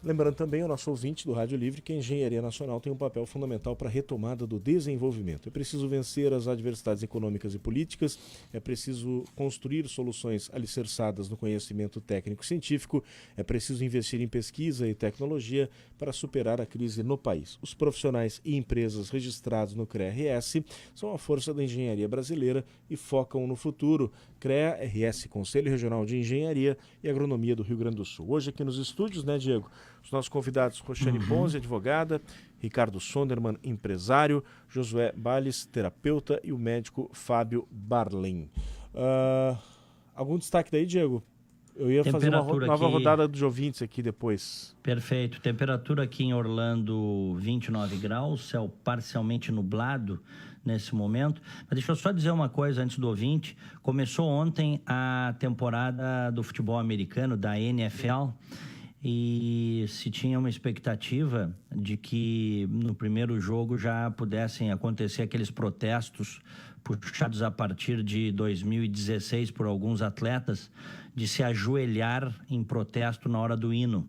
Lembrando também ao nosso ouvinte do Rádio Livre que a engenharia nacional tem um papel fundamental para a retomada do desenvolvimento. É preciso vencer as adversidades econômicas e políticas, é preciso construir soluções alicerçadas no conhecimento técnico e científico, é preciso investir em pesquisa e tecnologia para superar a crise no país. Os profissionais e empresas registrados no CREA-RS são a força da engenharia brasileira e focam no futuro. CREA-RS, Conselho Regional de Engenharia e Agronomia do Rio Grande do Sul. Hoje aqui nos estúdios, né, Diego? Os nossos convidados, Roxane Ponzi, advogada, Ricardo Sonderman, empresário, Josué Bales, terapeuta, e o médico Fábio Barlin. Algum destaque daí, Diego? Eu ia fazer uma nova rodada dos ouvintes aqui depois. Perfeito. Temperatura aqui em Orlando, 29 graus, céu parcialmente nublado nesse momento. Mas deixa eu só dizer uma coisa antes do ouvinte. Começou ontem a temporada do futebol americano, da NFL, e se tinha uma expectativa de que no primeiro jogo já pudessem acontecer aqueles protestos puxados a partir de 2016 por alguns atletas, de se ajoelhar em protesto na hora do hino.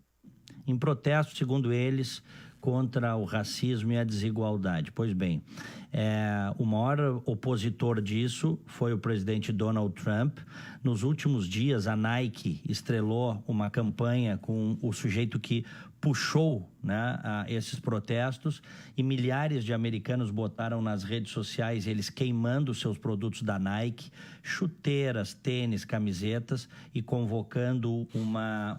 Em protesto, segundo eles, contra o racismo e a desigualdade. Pois bem, o maior opositor disso foi o presidente Donald Trump. Nos últimos dias, a Nike estrelou uma campanha com o sujeito que puxou, né, esses protestos, e milhares de americanos botaram nas redes sociais eles queimando seus produtos da Nike, chuteiras, tênis, camisetas, e convocando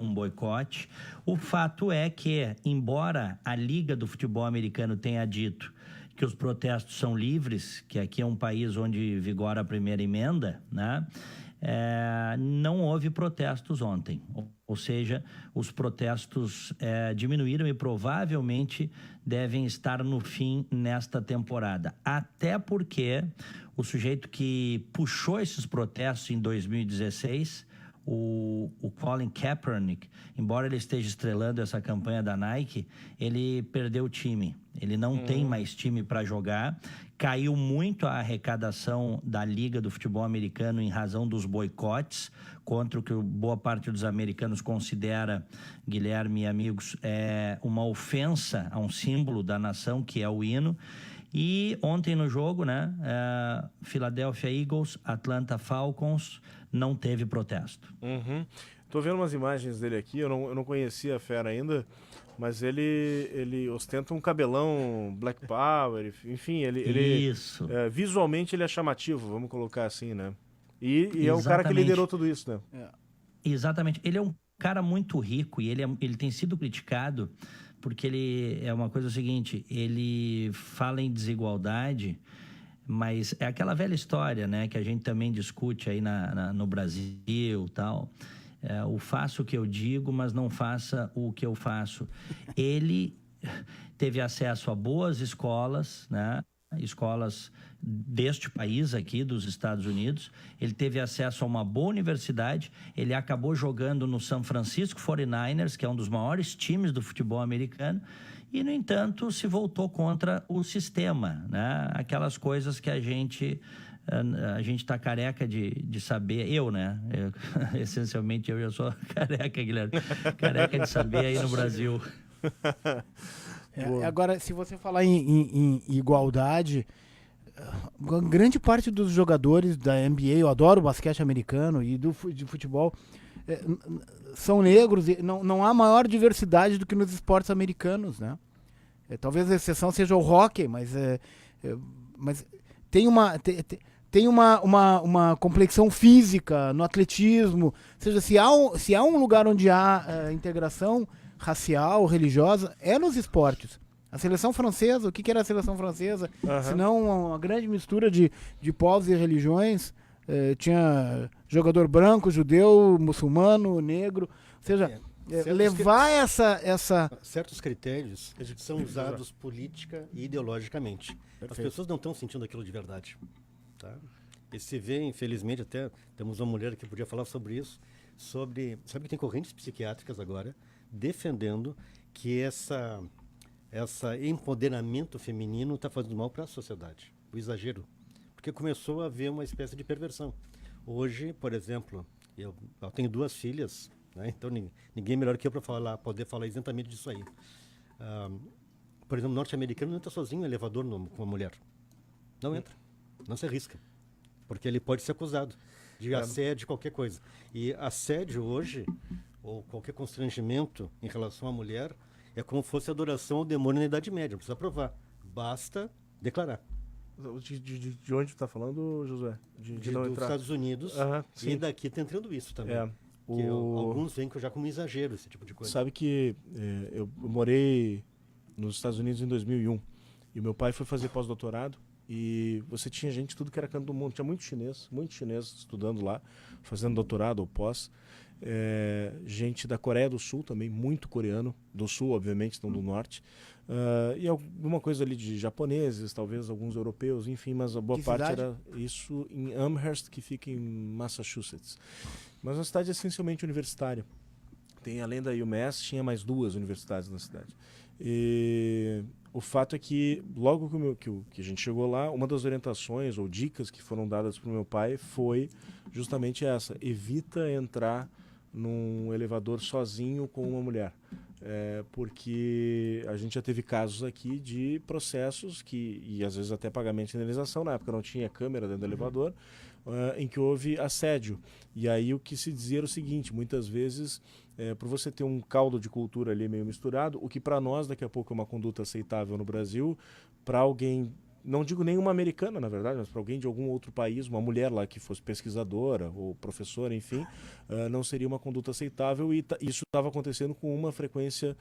um boicote. O fato é que, embora a Liga do Futebol Americano tenha dito que os protestos são livres, que aqui é um país onde vigora a primeira emenda, né? Não houve protestos ontem, ou seja, os protestos diminuíram e provavelmente devem estar no fim nesta temporada, até porque o sujeito que puxou esses protestos em 2016, o Colin Kaepernick, embora ele esteja estrelando essa campanha da Nike, ele perdeu o time. Ele não tem mais time para jogar. Caiu muito a arrecadação da Liga do Futebol Americano em razão dos boicotes contra o que boa parte dos americanos considera, Guilherme e amigos, uma ofensa a um símbolo da nação, que é o hino. E ontem no jogo, né, Philadelphia Eagles, Atlanta Falcons, não teve protesto. Tô vendo umas imagens dele aqui, eu não conhecia a fera ainda, mas ele ostenta um cabelão Black Power, enfim, Isso. Visualmente ele é chamativo, vamos colocar assim, né? E é o cara que liderou tudo isso, né? Exatamente. Ele é um cara muito rico e ele tem sido criticado porque ele é uma coisa seguinte, ele fala em desigualdade, mas é aquela velha história, né, que a gente também discute aí no Brasil e tal. O faço o que eu digo, mas não faça o que eu faço. Ele teve acesso a boas escolas, né? Escolas deste país aqui, dos Estados Unidos. Ele teve acesso a uma boa universidade. Ele acabou jogando no San Francisco 49ers, que é um dos maiores times do futebol americano. E, no entanto, se voltou contra o sistema, né? Aquelas coisas que a gente está careca de saber, né? Essencialmente eu sou careca, Guilherme. Careca de saber aí no Brasil. Agora, se você falar em igualdade, grande parte dos jogadores da NBA, eu adoro o basquete americano e de futebol, são negros, e não há maior diversidade do que nos esportes americanos, né? Talvez a exceção seja o hóquei, mas tem uma complexão física no atletismo. Ou seja, se há um lugar onde há integração racial, religiosa, é nos esportes. A seleção francesa, o que era a seleção francesa? Se não uma grande mistura de povos e religiões. Tinha jogador branco, judeu, muçulmano, negro. Ou seja, levar essa... Certos critérios são usados política e ideologicamente. Perfeito. As pessoas não estão sentindo aquilo de verdade. Tá? E se vê, infelizmente, até temos uma mulher que podia falar sobre isso, sabe que tem correntes psiquiátricas agora defendendo que esse empoderamento feminino está fazendo mal para a sociedade. O exagero porque começou a haver uma espécie de perversão. Hoje, por exemplo, eu tenho 2 filhas, né? Então ninguém melhor que eu para poder falar isentamente disso aí. Por exemplo, o norte-americano não entra sozinho no elevador com uma mulher. Não entra, não se arrisca, porque ele pode ser acusado de assédio, qualquer coisa. E assédio hoje, ou qualquer constrangimento em relação à mulher, é como se fosse adoração ao demônio na Idade Média. Não precisa provar, basta declarar. De onde tu tá falando, Josué? Dos Estados Unidos. E daqui está entrando isso também. Alguns veem já como exagero esse tipo de coisa. Sabe que eu morei nos Estados Unidos em 2001 e meu pai foi fazer pós-doutorado e você tinha gente tudo que era canto do mundo. Tinha muito chinês estudando lá, fazendo doutorado ou pós. Gente da Coreia do Sul também, muito coreano, do Sul obviamente, não do Norte, e alguma coisa ali de japoneses, talvez alguns europeus, enfim, mas a boa parte era isso em Amherst, que fica em Massachusetts. Mas uma cidade essencialmente universitária. Tem, além da UMass, tinha mais 2 universidades na cidade. E o fato é que logo que a gente chegou lá, uma das orientações ou dicas que foram dadas para o meu pai foi justamente essa: evita entrar num elevador sozinho com uma mulher. Porque a gente já teve casos aqui de processos e às vezes até pagamento de indenização, na época não tinha câmera dentro do elevador, em que houve assédio. E aí o que se dizia era o seguinte: muitas vezes, por você ter um caldo de cultura ali meio misturado, o que para nós daqui a pouco é uma conduta aceitável no Brasil, para alguém, não digo nenhuma americana, na verdade, mas para alguém de algum outro país, uma mulher lá que fosse pesquisadora ou professora, enfim, não seria uma conduta aceitável, e isso estava acontecendo com uma frequência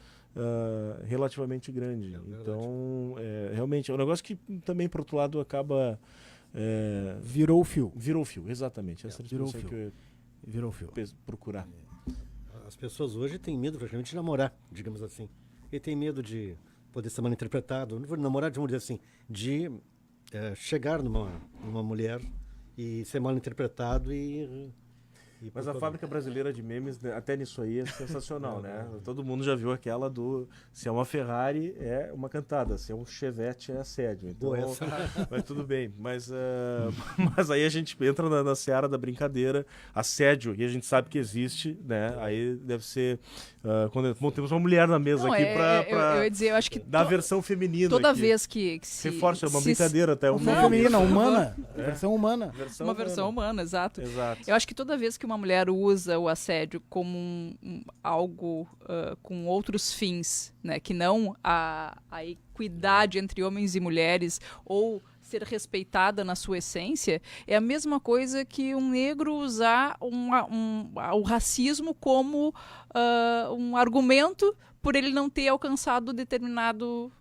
relativamente grande. Então, realmente, é um negócio que também, por outro lado, acaba... virou o fio. Virou o fio, exatamente. Essa virou o fio. Virou o fio. Procurar. As pessoas hoje têm medo praticamente de namorar, digamos assim. E tem medo de poder ser mal interpretado, não vou namorar, vamos dizer assim, de chegar numa mulher e ser mal interpretado Mas a fábrica brasileira de memes, até nisso aí, é sensacional, né? Todo mundo já viu aquela se é uma Ferrari, é uma cantada, se é um Chevette, é assédio. Então, mas tudo bem. Mas aí a gente entra na seara da brincadeira, assédio, e a gente sabe que existe, né? Aí deve ser... Bom, temos uma mulher na mesa aqui eu ia dizer, eu acho que da versão feminina. Toda aqui. Vez que se... Reforça, é uma brincadeira até. Uma feminina, humana. Versão humana. Uma versão humana, exato. Exato. Eu acho que toda vez que uma mulher usa o assédio como algo com outros fins, né, que não a equidade entre homens e mulheres ou ser respeitada na sua essência, é a mesma coisa que um negro usar o racismo como um argumento por ele não ter alcançado determinado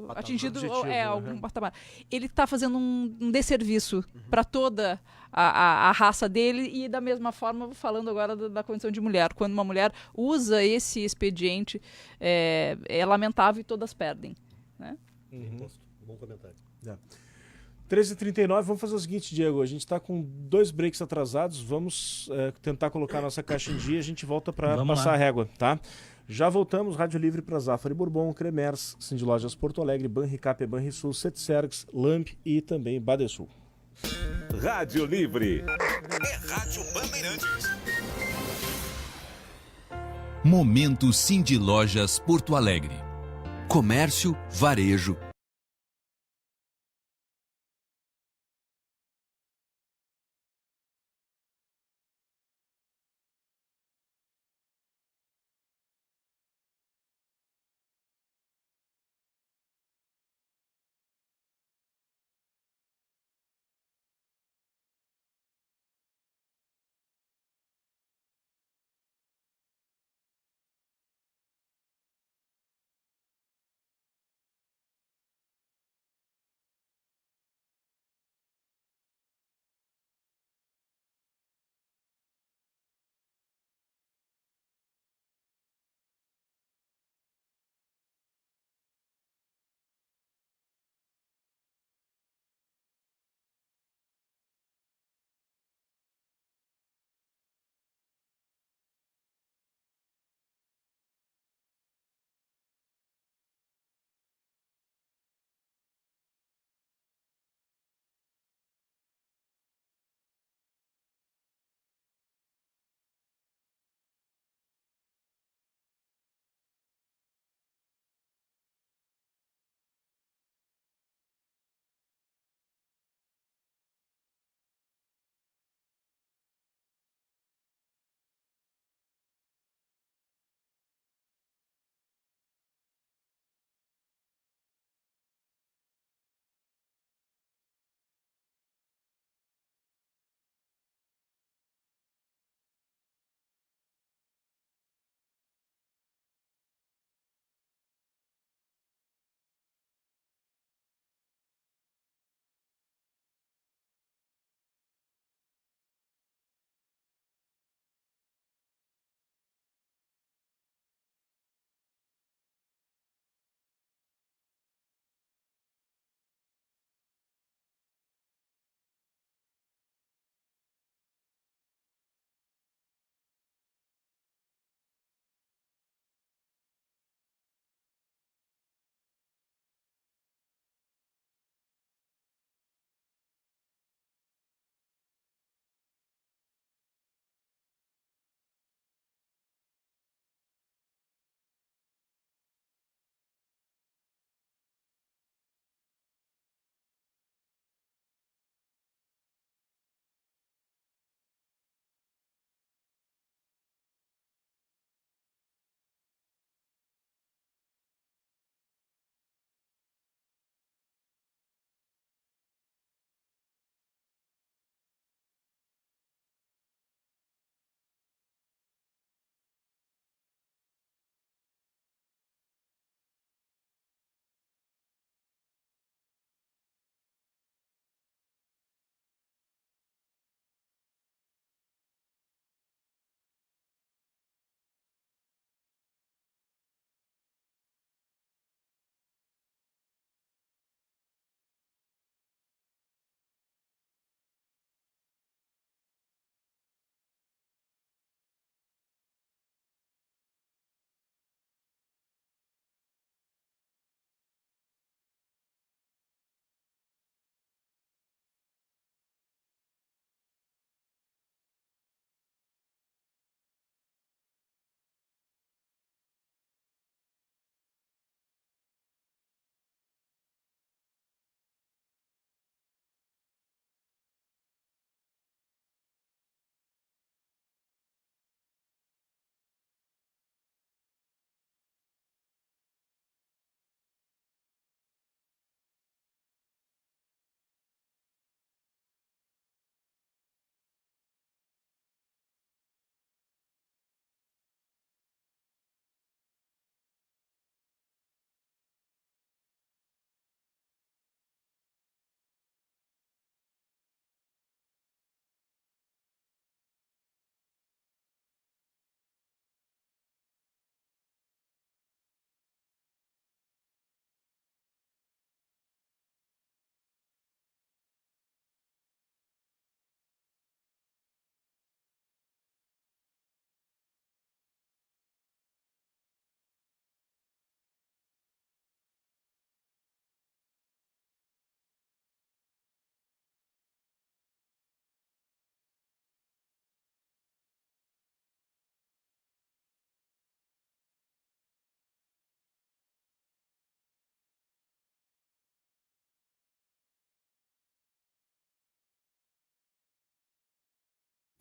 atingido algum patamar. Ele está fazendo um desserviço para toda a raça dele, e da mesma forma, falando agora da condição de mulher, quando uma mulher usa esse expediente, é lamentável e todas perdem, né? Bom comentário. 13h39, vamos fazer o seguinte, Diego, a gente está com 2 breaks atrasados, vamos tentar colocar a nossa caixa em dia, a gente volta para passar a régua, tá? Já voltamos, Rádio Livre para Zafari Bourbon, Cremers, Cindy Lojas Porto Alegre, Banricap, Banrisul, Setsergs, Lamp e também Badesul. Rádio Livre. É Rádio Bandeirantes. Momento Cindy Lojas Porto Alegre. Comércio, varejo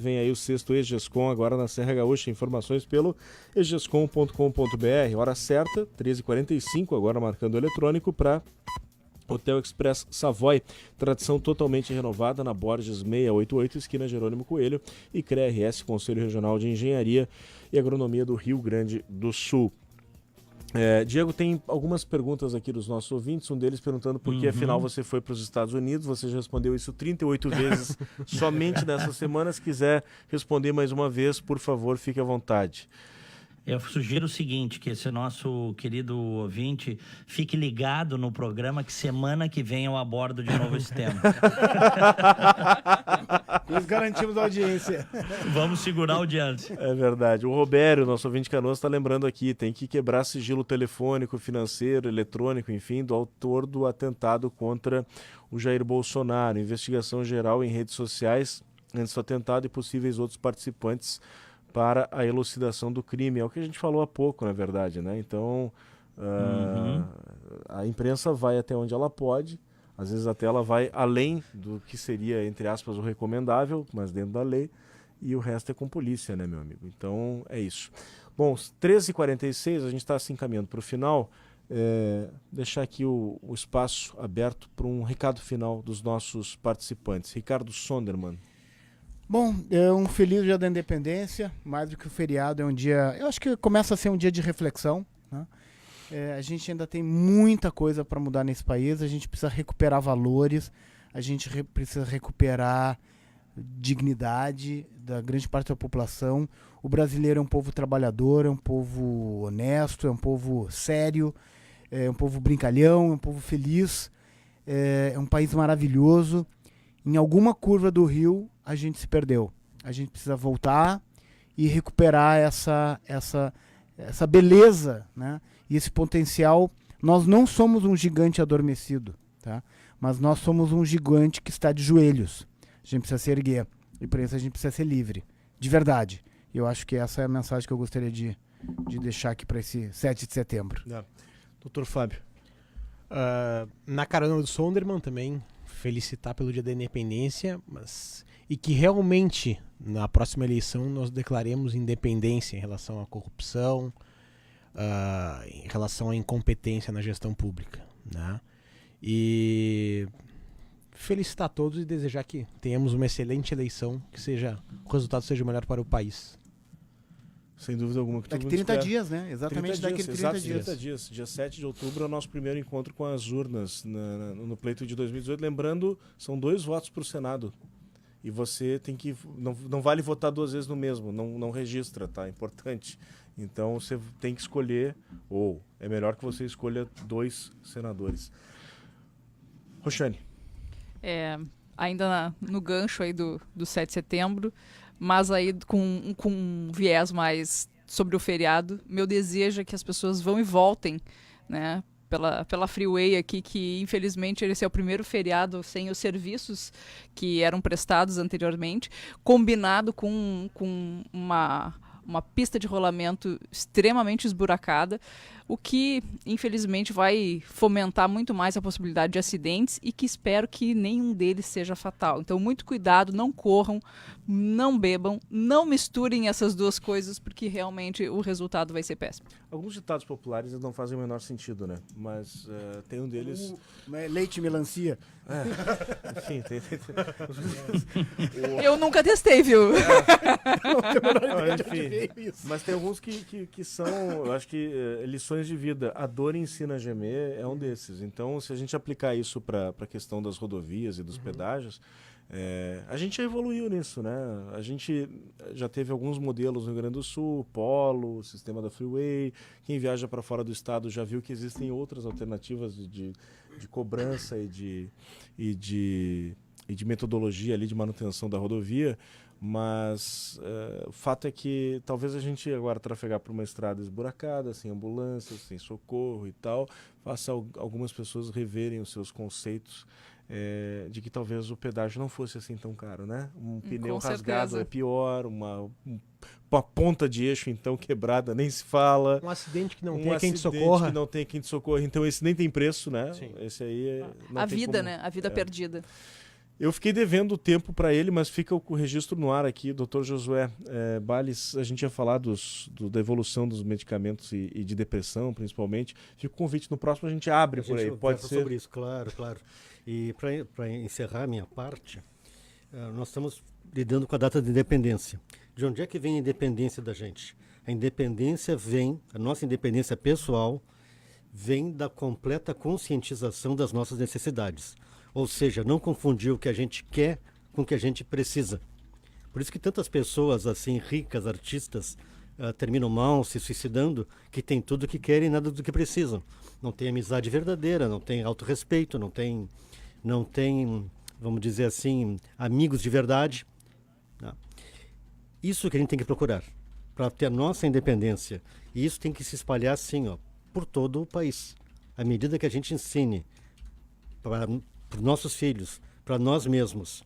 Vem aí o sexto EGESCOM agora na Serra Gaúcha. Informações pelo egescom.com.br. Hora certa, 13h45, agora marcando o eletrônico para Hotel Express Savoy. Tradição totalmente renovada na Borges 688, esquina Jerônimo Coelho, e CREA-RS, Conselho Regional de Engenharia e Agronomia do Rio Grande do Sul. Diego, tem algumas perguntas aqui dos nossos ouvintes, um deles perguntando por que afinal você foi para os Estados Unidos. Você já respondeu isso 38 vezes somente nessa semana. Se quiser responder mais uma vez, por favor, fique à vontade. Eu sugiro o seguinte, que esse nosso querido ouvinte fique ligado no programa, que semana que vem eu abordo de novo esse tema. Nós garantimos a audiência. Vamos segurar a audiência. É verdade. O Robério, nosso ouvinte canoso, está lembrando aqui, tem que quebrar sigilo telefônico, financeiro, eletrônico, enfim, do autor do atentado contra o Jair Bolsonaro. Investigação geral em redes sociais antes do atentado e possíveis outros participantes para a elucidação do crime. É o que a gente falou há pouco, na verdade, né? Então, a imprensa vai até onde ela pode, às vezes até ela vai além do que seria, entre aspas, o recomendável, mas dentro da lei, e o resto é com polícia, né, meu amigo? Então, é isso. Bom, 13h46, a gente está se encaminhando para o final. Deixar aqui o espaço aberto para um recado final dos nossos participantes. Ricardo Sonderman. Bom, é um feliz dia da independência, mais do que o feriado, é um dia, eu acho que começa a ser um dia de reflexão, né? A gente ainda tem muita coisa para mudar nesse país, a gente precisa recuperar valores, a gente precisa recuperar dignidade da grande parte da população. O brasileiro é um povo trabalhador, é um povo honesto, é um povo sério, é um povo brincalhão, é um povo feliz, é um país maravilhoso. Em alguma curva do rio, a gente se perdeu. A gente precisa voltar e recuperar essa beleza, né? E esse potencial. Nós não somos um gigante adormecido, tá? Mas nós somos um gigante que está de joelhos. A gente precisa se erguer. E por isso a gente precisa ser livre. De verdade. E eu acho que essa é a mensagem que eu gostaria de deixar aqui para esse 7 de setembro. Doutor Fábio. Na carona do Sonderman também, felicitar pelo dia da independência, e que realmente na próxima eleição nós declaremos independência em relação à corrupção, em relação à incompetência na gestão pública, né? E felicitar todos e desejar que tenhamos uma excelente eleição, que o resultado seja o melhor para o país. Sem dúvida alguma. Que daqui 30 dias, né? Exatamente daqui 30 dias. Dia 7 de outubro é o nosso primeiro encontro com as urnas no pleito de 2018. Lembrando, são 2 votos para o Senado. E você tem que... Não vale votar 2 vezes no mesmo. Não registra, tá? É importante. Então você tem que escolher, ou é melhor que você escolha 2 senadores. Roxane. Ainda no gancho aí do 7 de setembro, mas aí com um viés mais sobre o feriado, meu desejo é que as pessoas vão e voltem, né, pela Freeway aqui, que infelizmente esse é o primeiro feriado sem os serviços que eram prestados anteriormente, combinado com uma pista de rolamento extremamente esburacada, o que infelizmente vai fomentar muito mais a possibilidade de acidentes e que espero que nenhum deles seja fatal. Então muito cuidado, não corram, não bebam, não misturem essas duas coisas, porque realmente o resultado vai ser péssimo. Alguns ditados populares não fazem o menor sentido, né? Mas tem um deles... Leite e melancia. Enfim, tem... Eu nunca testei, viu? Enfim, mas tem alguns que são, eu acho que lições de vida. A dor ensina a gemer é um desses. Então, se a gente aplicar isso para a questão das rodovias e dos pedágios, a gente já evoluiu nisso, né? A gente já teve alguns modelos no Rio Grande do Sul, Polo, sistema da Freeway. Quem viaja para fora do estado já viu que existem outras alternativas de cobrança e de metodologia ali de manutenção da rodovia. Mas o fato é que talvez a gente agora trafegar por uma estrada esburacada, sem ambulâncias, sem socorro e tal, faça algumas pessoas reverem os seus conceitos de que talvez o pedágio não fosse assim tão caro, né? Um pneu rasgado é pior, uma ponta de eixo então quebrada nem se fala. Um acidente que não tem quem te socorra. Que não tem quem te socorra. Então esse nem tem preço, né? Sim. Esse aí a vida, né? A vida perdida. Eu fiquei devendo tempo para ele, mas fica o registro no ar aqui, Dr. Josué Bales. A gente ia falar da evolução dos medicamentos e de depressão, principalmente. Fica o convite, no próximo a gente abre por aí. Pode ser sobre isso, claro. E para encerrar a minha parte, nós estamos lidando com a data de independência. De onde é que vem a independência da gente? A nossa independência pessoal vem da completa conscientização das nossas necessidades. Ou seja, não confundir o que a gente quer com o que a gente precisa. Por isso que tantas pessoas assim, ricas, artistas, terminam mal, se suicidando, que tem tudo o que querem e nada do que precisam. Não tem amizade verdadeira, não tem autorrespeito, não tem, vamos dizer assim, amigos de verdade. Não. Isso que a gente tem que procurar, para ter a nossa independência. E isso tem que se espalhar assim, por todo o país. À medida que a gente ensine para os nossos filhos, para nós mesmos,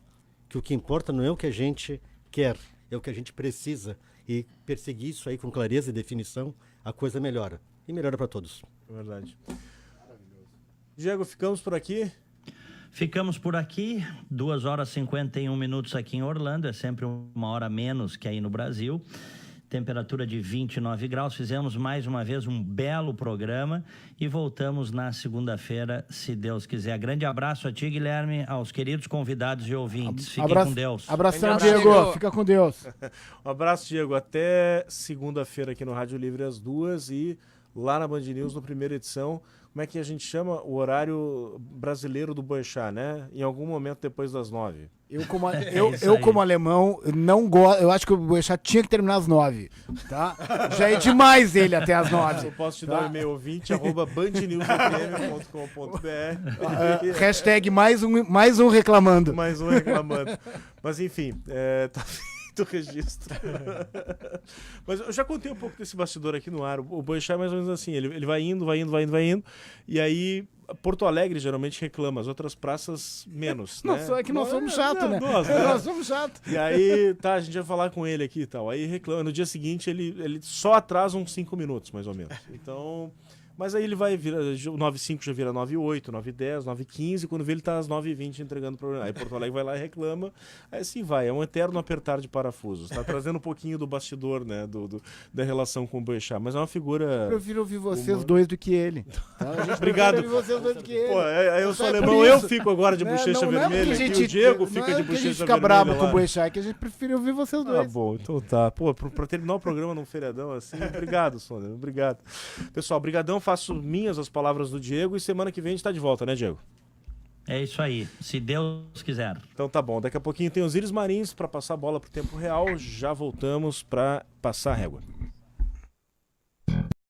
que o que importa não é o que a gente quer, é o que a gente precisa. E perseguir isso aí com clareza e definição, a coisa melhora. E melhora para todos. É verdade. Diego, ficamos por aqui? Ficamos por aqui, 2 horas e 51 minutos aqui em Orlando, é sempre 1 hora menos que aí no Brasil. Temperatura de 29 graus, fizemos mais uma vez um belo programa e voltamos na segunda-feira, se Deus quiser. Grande abraço a ti, Guilherme, aos queridos convidados e ouvintes. Fiquem com Deus. Abração, Diego. Fica com Deus. Um abraço, Diego. Até segunda-feira aqui no Rádio Livre às 2 e lá na Band News, na primeira edição. Como é que a gente chama? O horário brasileiro do Boechat, né? Em algum momento depois das 9. Eu como alemão, não gosto. Eu acho que o Boechat tinha que terminar às 9. Tá? Já é demais ele até às 9. Eu posso te dar o e-mail ouvinte@bandnewsfm.com.br. Hashtag mais um reclamando. Mais um reclamando. Mas enfim, tá feito o registro. Mas eu já contei um pouco desse bastidor aqui no ar. O Boechat é mais ou menos assim, ele vai indo, e aí Porto Alegre geralmente reclama, as outras praças menos, né? É que nós somos chatos, né? Nós somos chatos. E aí, a gente vai falar com ele aqui e tal. Aí reclama, no dia seguinte ele só atrasa uns 5 minutos, mais ou menos. Então... Mas aí ele vai virar, o 9h05 já vira 9h08, 9h10, 9h15, quando vê ele tá às 9h20 entregando o programa. Aí Porto Alegre vai lá e reclama, aí assim vai, é um eterno apertar de parafusos. Tá trazendo um pouquinho do bastidor, né, da relação com o Boechat, mas é uma figura... Eu prefiro ouvir vocês dois do que ele. Tá? Obrigado. Vocês dois do que ele. Pô, eu sou alemão, eu fico agora de bochecha vermelha, aqui o Diego fica de bochecha vermelha. Não é que a gente fica bravo com o Boechat, é que a gente prefere ouvir vocês dois. Ah, bom, então tá. Pô, pra terminar o programa num feriadão assim, obrigado, Sônia, obrigado. Pessoal, brigadão, faço minhas as palavras do Diego e semana que vem a gente tá de volta, né, Diego? É isso aí, se Deus quiser. Então tá bom, daqui a pouquinho tem os Íris Marins para passar a bola pro tempo real, já voltamos para passar a régua.